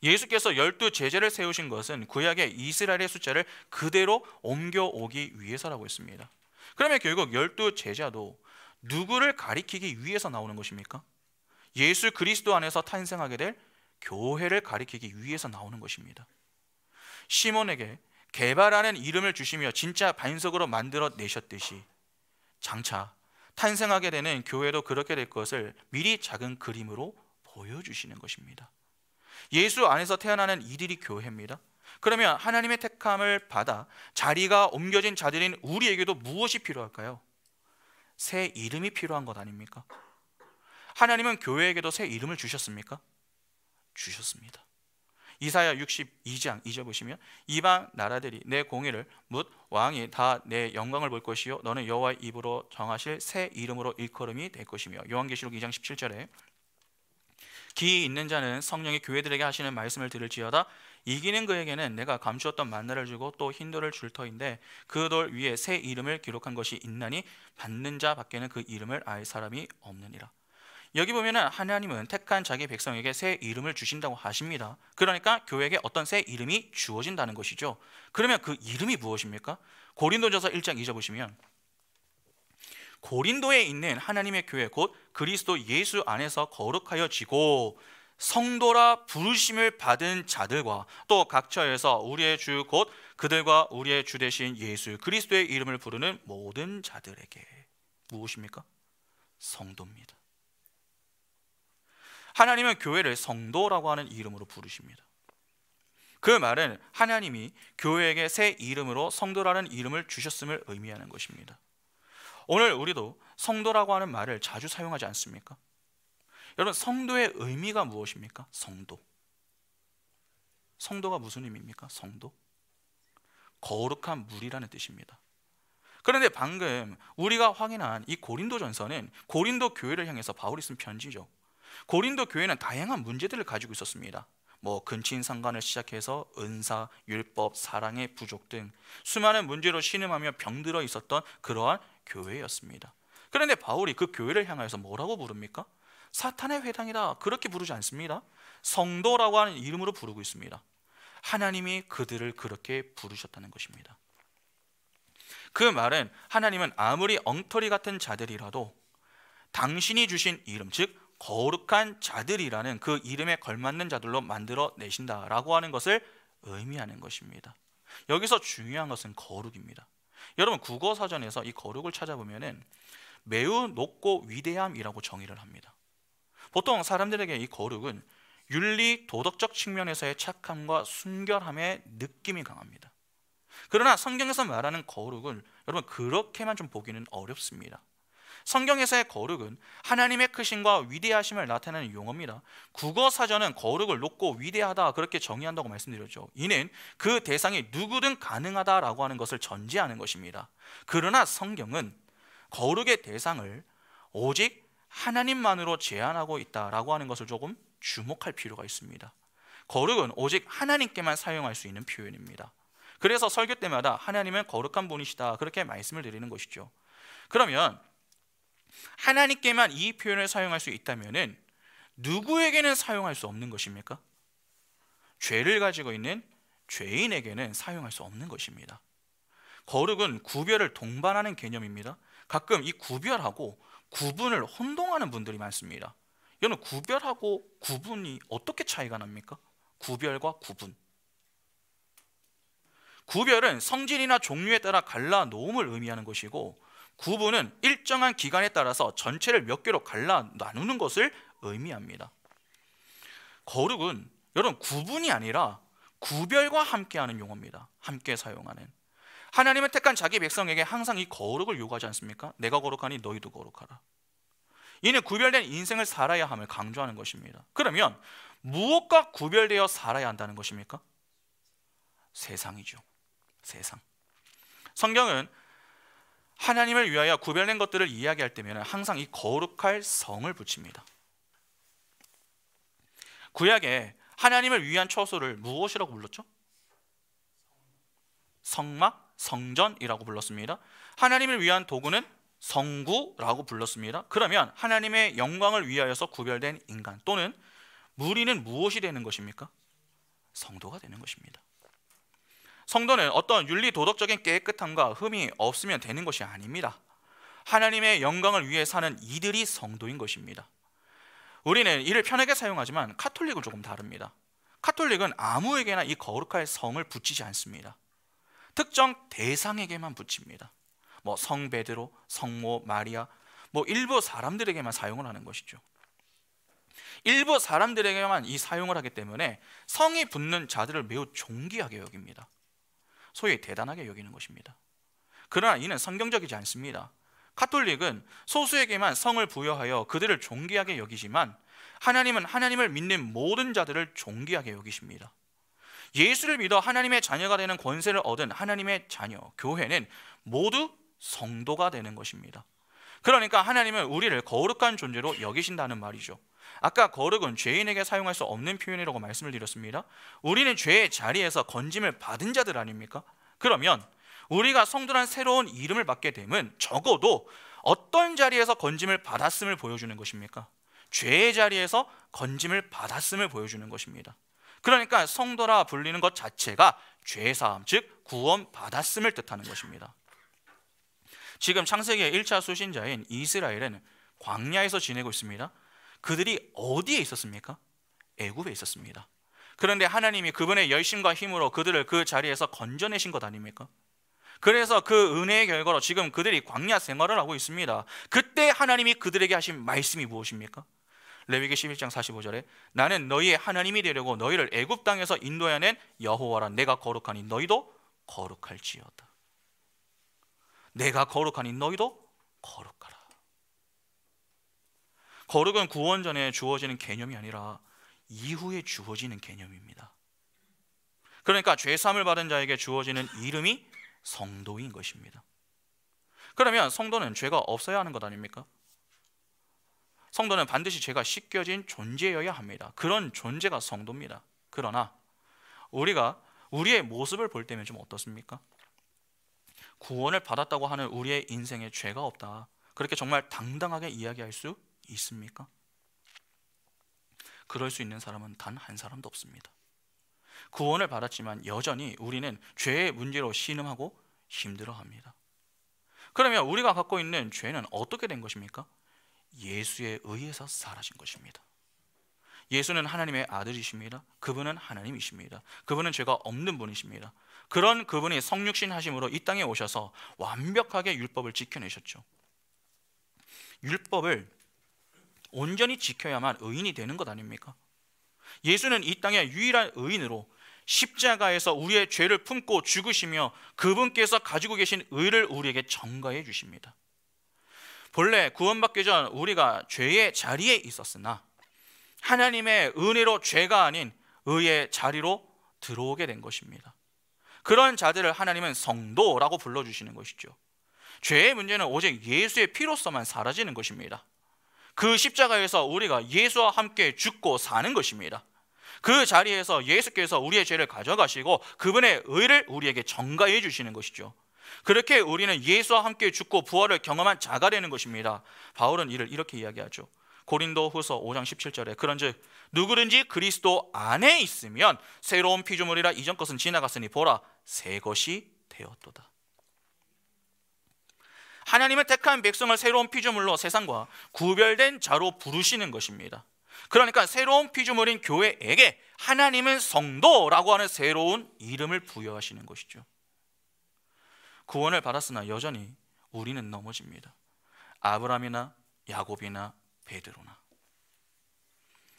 Speaker 1: 예수께서 12제자를 세우신 것은 구약의 이스라엘의 숫자를 그대로 옮겨오기 위해서라고 했습니다. 그러면 결국 12제자도 누구를 가리키기 위해서 나오는 것입니까? 예수 그리스도 안에서 탄생하게 될 교회를 가리키기 위해서 나오는 것입니다. 시몬에게 개바라는 이름을 주시며 진짜 반석으로 만들어 내셨듯이 장차 탄생하게 되는 교회도 그렇게 될 것을 미리 작은 그림으로 보여주시는 것입니다. 예수 안에서 태어나는 이들이 교회입니다. 그러면 하나님의 택함을 받아 자리가 옮겨진 자들인 우리에게도 무엇이 필요할까요? 새 이름이 필요한 것 아닙니까? 하나님은 교회에게도 새 이름을 주셨습니까? 주셨습니다. 이사야 62장 2절 보시면 이방 나라들이 내 공의를 묻 왕이 다 내 영광을 볼 것이요 너는 여호와의 입으로 정하실 새 이름으로 일컬음이 될 것이며 요한계시록 2장 17절에 귀 있는 자는 성령이 교회들에게 하시는 말씀을 들을지어다 이기는 그에게는 내가 감추었던 만나를 주고 또 흰 돌을 줄 터인데 그 돌 위에 새 이름을 기록한 것이 있나니 받는 자 밖에는 그 이름을 알 사람이 없느니라. 여기 보면은 하나님은 택한 자기 백성에게 새 이름을 주신다고 하십니다. 그러니까 교회에게 어떤 새 이름이 주어진다는 것이죠. 그러면 그 이름이 무엇입니까? 고린도전서 1장 2절 보시면 고린도에 있는 하나님의 교회 곧 그리스도 예수 안에서 거룩하여지고 성도라 부르심을 받은 자들과 또 각처에서 우리의 주 곧 그들과 우리의 주 되신 예수 그리스도의 이름을 부르는 모든 자들에게 무엇입니까? 성도입니다. 하나님은 교회를 성도라고 하는 이름으로 부르십니다. 그 말은 하나님이 교회에게 새 이름으로 성도라는 이름을 주셨음을 의미하는 것입니다. 오늘 우리도 성도라고 하는 말을 자주 사용하지 않습니까? 여러분 성도의 의미가 무엇입니까? 성도. 성도가 무슨 의미입니까? 성도. 거룩한 물이라는 뜻입니다. 그런데 방금 우리가 확인한 이 고린도전서는 고린도 교회를 향해서 바울이 쓴 편지죠. 고린도 교회는 다양한 문제들을 가지고 있었습니다. 근친상간을 시작해서 은사, 율법, 사랑의 부족 등 수많은 문제로 신음하며 병들어 있었던 그러한 교회였습니다. 그런데 바울이 그 교회를 향하여서 뭐라고 부릅니까? 사탄의 회당이다 그렇게 부르지 않습니다. 성도라고 하는 이름으로 부르고 있습니다. 하나님이 그들을 그렇게 부르셨다는 것입니다. 그 말은 하나님은 아무리 엉터리 같은 자들이라도 당신이 주신 이름 즉 거룩한 자들이라는 그 이름에 걸맞는 자들로 만들어 내신다라고 하는 것을 의미하는 것입니다. 여기서 중요한 것은 거룩입니다. 여러분 국어사전에서 이 거룩을 찾아보면은 매우 높고 위대함이라고 정의를 합니다. 보통 사람들에게 이 거룩은 윤리 도덕적 측면에서의 착함과 순결함의 느낌이 강합니다. 그러나 성경에서 말하는 거룩을 여러분 그렇게만 좀 보기는 어렵습니다. 성경에서의 거룩은 하나님의 크심과 위대하심을 나타내는 용어입니다. 국어사전은 거룩을 높고 위대하다 그렇게 정의한다고 말씀드렸죠. 이는 그 대상이 누구든 가능하다라고 하는 것을 전제하는 것입니다. 그러나 성경은 거룩의 대상을 오직 하나님만으로 제한하고 있다라고 하는 것을 조금 주목할 필요가 있습니다. 거룩은 오직 하나님께만 사용할 수 있는 표현입니다. 그래서 설교 때마다 하나님은 거룩한 분이시다 그렇게 말씀을 드리는 것이죠. 그러면 하나님께만 이 표현을 사용할 수 있다면은 누구에게는 사용할 수 없는 것입니까? 죄를 가지고 있는 죄인에게는 사용할 수 없는 것입니다. 거룩은 구별을 동반하는 개념입니다. 가끔 이 구별하고 구분을 혼동하는 분들이 많습니다. 여러분 구별하고 구분이 어떻게 차이가 납니까? 구별과 구분. 구별은 성질이나 종류에 따라 갈라 놓음을 의미하는 것이고 구분은 일정한 기간에 따라서 전체를 몇 개로 갈라 나누는 것을 의미합니다. 거룩은 여러분 구분이 아니라 구별과 함께하는 용어입니다. 함께 사용하는. 하나님은 택한 자기 백성에게 항상 이 거룩을 요구하지 않습니까? 내가 거룩하니 너희도 거룩하라. 이는 구별된 인생을 살아야 함을 강조하는 것입니다. 그러면 무엇과 구별되어 살아야 한다는 것입니까? 세상이죠. 세상. 성경은 하나님을 위하여 구별된 것들을 이야기할 때면 항상 이 거룩할 성을 붙입니다. 구약에 하나님을 위한 처소를 무엇이라고 불렀죠? 성막, 성전이라고 불렀습니다. 하나님을 위한 도구는 성구라고 불렀습니다. 그러면 하나님의 영광을 위하여서 구별된 인간 또는 무리는 무엇이 되는 것입니까? 성도가 되는 것입니다. 성도는 어떤 윤리 도덕적인 깨끗함과 흠이 없으면 되는 것이 아닙니다. 하나님의 영광을 위해 사는 이들이 성도인 것입니다. 우리는 이를 편하게 사용하지만 카톨릭은 조금 다릅니다. 카톨릭은 아무에게나 이 거룩할 성을 붙이지 않습니다. 특정 대상에게만 붙입니다. 성 베드로, 성모 마리아, 일부 사람들에게만 사용을 하는 것이죠. 일부 사람들에게만 이 사용을 하기 때문에 성이 붙는 자들을 매우 존귀하게 여깁니다. 소위 대단하게 여기는 것입니다. 그러나 이는 성경적이지 않습니다. 카톨릭은 소수에게만 성을 부여하여 그들을 존귀하게 여기지만 하나님은 하나님을 믿는 모든 자들을 존귀하게 여기십니다. 예수를 믿어 하나님의 자녀가 되는 권세를 얻은 하나님의 자녀, 교회는 모두 성도가 되는 것입니다. 그러니까 하나님은 우리를 거룩한 존재로 여기신다는 말이죠. 아까 거룩은 죄인에게 사용할 수 없는 표현이라고 말씀을 드렸습니다. 우리는 죄의 자리에서 건짐을 받은 자들 아닙니까? 그러면 우리가 성도란 새로운 이름을 받게 되면 적어도 어떤 자리에서 건짐을 받았음을 보여주는 것입니까? 죄의 자리에서 건짐을 받았음을 보여주는 것입니다. 그러니까 성도라 불리는 것 자체가 죄사함, 즉 구원 받았음을 뜻하는 것입니다. 지금 창세기의 1차 수신자인 이스라엘은 광야에서 지내고 있습니다. 그들이 어디에 있었습니까? 애굽에 있었습니다. 그런데 하나님이 그분의 열심과 힘으로 그들을 그 자리에서 건져내신 것 아닙니까? 그래서 그 은혜의 결과로 지금 그들이 광야 생활을 하고 있습니다. 그때 하나님이 그들에게 하신 말씀이 무엇입니까? 레위기 11장 45절에 나는 너희의 하나님이 되려고 너희를 애굽 땅에서 인도해 낸 여호와라. 내가 거룩하니 너희도 거룩할지어다. 내가 거룩하니 너희도 거룩하라. 거룩은 구원 전에 주어지는 개념이 아니라 이후에 주어지는 개념입니다. 그러니까 죄사함을 받은 자에게 주어지는 이름이 성도인 것입니다. 그러면 성도는 죄가 없어야 하는 것 아닙니까? 성도는 반드시 죄가 씻겨진 존재여야 합니다. 그런 존재가 성도입니다. 그러나 우리가 우리의 모습을 볼 때면 좀 어떻습니까? 구원을 받았다고 하는 우리의 인생에 죄가 없다, 그렇게 정말 당당하게 이야기할 수 있습니까? 그럴 수 있는 사람은 단 한 사람도 없습니다. 구원을 받았지만 여전히 우리는 죄의 문제로 신음하고 힘들어합니다. 그러면 우리가 갖고 있는 죄는 어떻게 된 것입니까? 예수에 의해서 사라진 것입니다. 예수는 하나님의 아들이십니다. 그분은 하나님이십니다. 그분은 죄가 없는 분이십니다. 그런 그분이 성육신 하심으로 이 땅에 오셔서 완벽하게 율법을 지켜내셨죠. 율법을 온전히 지켜야만 의인이 되는 것 아닙니까? 예수는 이 땅의 유일한 의인으로 십자가에서 우리의 죄를 품고 죽으시며 그분께서 가지고 계신 의를 우리에게 전가해 주십니다. 본래 구원받기 전 우리가 죄의 자리에 있었으나 하나님의 은혜로 죄가 아닌 의의 자리로 들어오게 된 것입니다. 그런 자들을 하나님은 성도라고 불러주시는 것이죠. 죄의 문제는 오직 예수의 피로서만 사라지는 것입니다. 그 십자가에서 우리가 예수와 함께 죽고 사는 것입니다. 그 자리에서 예수께서 우리의 죄를 가져가시고 그분의 의를 우리에게 전가해 주시는 것이죠. 그렇게 우리는 예수와 함께 죽고 부활을 경험한 자가 되는 것입니다. 바울은 이를 이렇게 이야기하죠. 고린도후서 5장 17절에 그런즉 누구든지 그리스도 안에 있으면 새로운 피조물이라 이전 것은 지나갔으니 보라 새 것이 되었도다. 하나님은 택한 백성을 새로운 피조물로 세상과 구별된 자로 부르시는 것입니다. 그러니까 새로운 피조물인 교회에게 하나님은 성도라고 하는 새로운 이름을 부여하시는 것이죠. 구원을 받았으나 여전히 우리는 넘어집니다. 아브라함이나 야곱이나 베드로나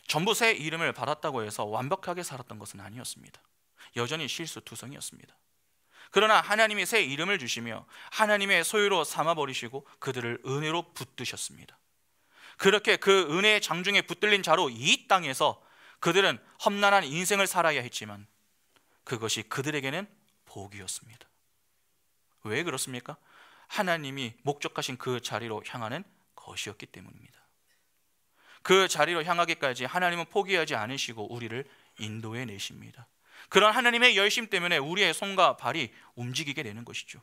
Speaker 1: 전부 새 이름을 받았다고 해서 완벽하게 살았던 것은 아니었습니다. 여전히 실수투성이었습니다. 그러나 하나님이 새 이름을 주시며 하나님의 소유로 삼아버리시고 그들을 은혜로 붙드셨습니다. 그렇게 그 은혜의 장중에 붙들린 자로 이 땅에서 그들은 험난한 인생을 살아야 했지만 그것이 그들에게는 복이었습니다. 왜 그렇습니까? 하나님이 목적하신 그 자리로 향하는 것이었기 때문입니다. 그 자리로 향하기까지 하나님은 포기하지 않으시고 우리를 인도해 내십니다. 그런 하나님의 열심 때문에 우리의 손과 발이 움직이게 되는 것이죠.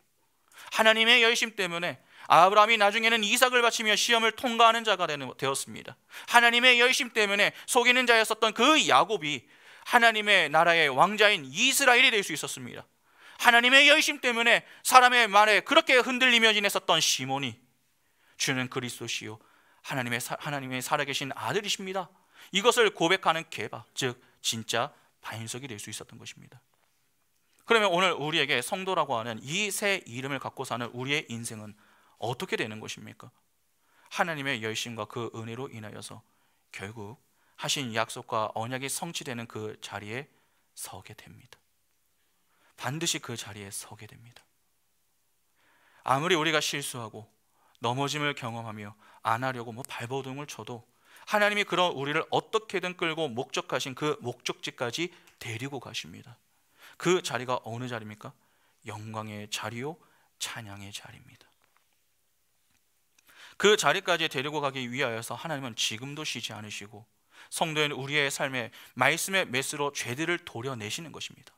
Speaker 1: 하나님의 열심 때문에 아브라함이 나중에는 이삭을 바치며 시험을 통과하는 자가 되었습니다. 하나님의 열심 때문에 속이는 자였었던 그 야곱이 하나님의 나라의 왕자인 이스라엘이 될 수 있었습니다. 하나님의 열심 때문에 사람의 말에 그렇게 흔들리며 지냈었던 시몬이 주는 그리스도시요 하나님의 살아계신 아들이십니다, 이것을 고백하는 게바, 즉 진짜 반석이 될 수 있었던 것입니다. 그러면 오늘 우리에게 성도라고 하는 이 새 이름을 갖고 사는 우리의 인생은 어떻게 되는 것입니까? 하나님의 열심과 그 은혜로 인하여서 결국 하신 약속과 언약이 성취되는 그 자리에 서게 됩니다. 반드시 그 자리에 서게 됩니다. 아무리 우리가 실수하고 넘어짐을 경험하며 안 하려고 발버둥을 쳐도 하나님이 그런 우리를 어떻게든 끌고 목적하신 그 목적지까지 데리고 가십니다. 그 자리가 어느 자리입니까? 영광의 자리요 찬양의 자리입니다. 그 자리까지 데리고 가기 위하여서 하나님은 지금도 쉬지 않으시고 성도인 우리의 삶에 말씀의 메스로 죄들을 도려내시는 것입니다.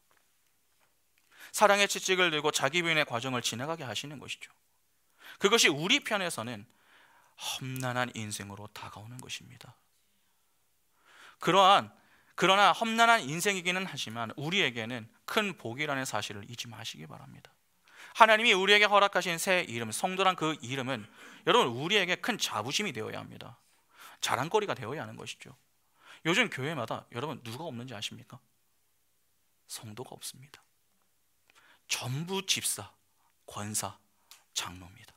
Speaker 1: 사랑의 채찍을 들고 자기 부인의 과정을 지나가게 하시는 것이죠. 그것이 우리 편에서는 험난한 인생으로 다가오는 것입니다. 그러나 험난한 인생이기는 하지만 우리에게는 큰 복이라는 사실을 잊지 마시기 바랍니다. 하나님이 우리에게 허락하신 새 이름, 성도란 그 이름은 여러분 우리에게 큰 자부심이 되어야 합니다. 자랑거리가 되어야 하는 것이죠. 요즘 교회마다 여러분 누가 없는지 아십니까? 성도가 없습니다. 전부 집사, 권사, 장로입니다.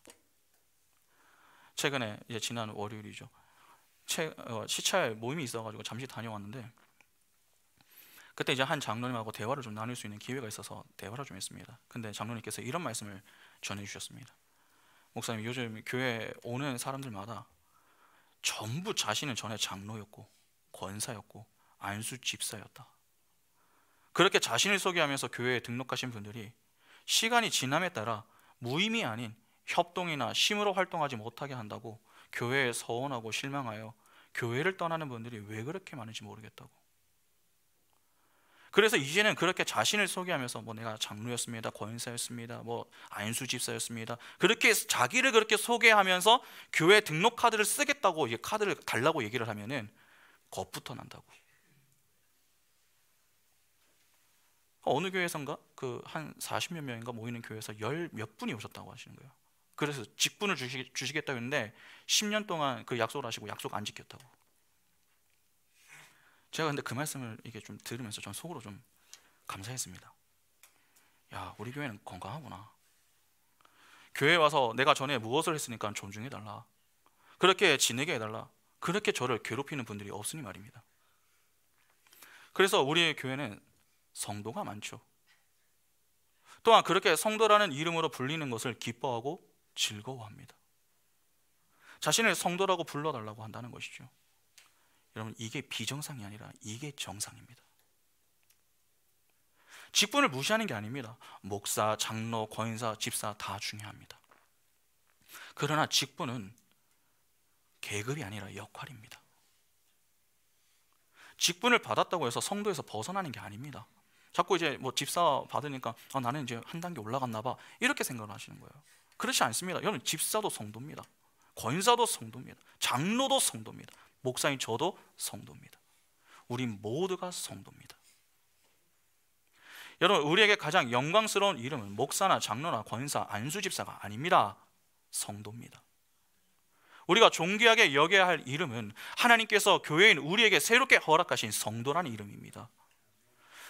Speaker 1: 최근에 지난 월요일이죠. 시찰 모임이 있어가지고 잠시 다녀왔는데 그때 이제 한 장로님하고 대화를 좀 나눌 수 있는 기회가 있어서 대화를 좀 했습니다. 근데 장로님께서 이런 말씀을 전해주셨습니다. 목사님, 요즘 교회 오는 사람들마다 전부 자신은 전에 장로였고 권사였고 안수 집사였다. 그렇게 자신을 소개하면서 교회에 등록하신 분들이 시간이 지남에 따라 무의미 아닌 협동이나 심으로 활동하지 못하게 한다고 교회에 서운하고 실망하여 교회를 떠나는 분들이 왜 그렇게 많은지 모르겠다고. 그래서 이제는 그렇게 자신을 소개하면서 내가 장로였습니다, 권사였습니다, 안수 집사였습니다, 그렇게 자기를 그렇게 소개하면서 교회 등록 카드를 쓰겠다고 카드를 달라고 얘기를 하면은 겁부터 난다고. 어느 교회에선가 한 40몇 명인가 모이는 교회에서 몇 분이 오셨다고 하시는 거예요. 그래서 직분을 주시겠다고 했는데 10년 동안 그 약속을 하시고 약속 안 지켰다고. 제가 근데 그 말씀을 이게 좀 들으면서 전 속으로 좀 감사했습니다. 야, 우리 교회는 건강하구나. 교회에 와서 내가 전에 무엇을 했으니까 존중해달라, 그렇게 지내게 해달라, 그렇게 저를 괴롭히는 분들이 없으니 말입니다. 그래서 우리의 교회는 성도가 많죠. 또한 그렇게 성도라는 이름으로 불리는 것을 기뻐하고 즐거워합니다. 자신을 성도라고 불러달라고 한다는 것이죠. 여러분, 이게 비정상이 아니라 이게 정상입니다. 직분을 무시하는 게 아닙니다. 목사, 장로, 권사, 집사 다 중요합니다. 그러나 직분은 계급이 아니라 역할입니다. 직분을 받았다고 해서 성도에서 벗어나는 게 아닙니다. 자꾸 이제 집사 받으니까 나는 이제 한 단계 올라갔나 봐, 이렇게 생각을 하시는 거예요. 그렇지 않습니다. 여러분, 집사도 성도입니다. 권사도 성도입니다. 장로도 성도입니다. 목사인 저도 성도입니다. 우리 모두가 성도입니다. 여러분, 우리에게 가장 영광스러운 이름은 목사나 장로나 권사, 안수 집사가 아닙니다. 성도입니다. 우리가 존귀하게 여겨야 할 이름은 하나님께서 교회인 우리에게 새롭게 허락하신 성도라는 이름입니다.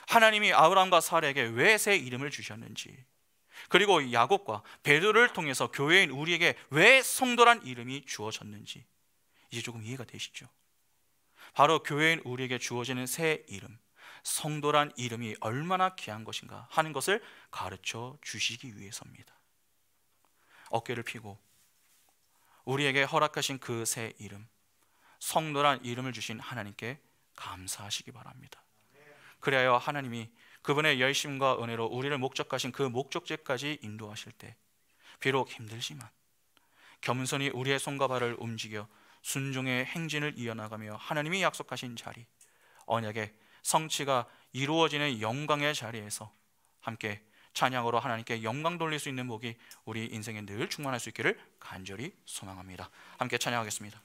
Speaker 1: 하나님이 아브라함과 사라에게 왜 새 이름을 주셨는지, 그리고 야곱과 베드로를 통해서 교회인 우리에게 왜 성도란 이름이 주어졌는지 이제 조금 이해가 되시죠? 바로 교회인 우리에게 주어지는 새 이름, 성도란 이름이 얼마나 귀한 것인가 하는 것을 가르쳐 주시기 위해서입니다. 어깨를 펴고 우리에게 허락하신 그 새 이름, 성도란 이름을 주신 하나님께 감사하시기 바랍니다. 그래야 하나님이 그분의 열심과 은혜로 우리를 목적하신 그 목적지까지 인도하실 때 비록 힘들지만 겸손히 우리의 손과 발을 움직여 순종의 행진을 이어나가며 하나님이 약속하신 자리, 언약의 성취가 이루어지는 영광의 자리에서 함께 찬양으로 하나님께 영광 돌릴 수 있는 복이 우리 인생에 늘 충만할 수 있기를 간절히 소망합니다. 함께 찬양하겠습니다.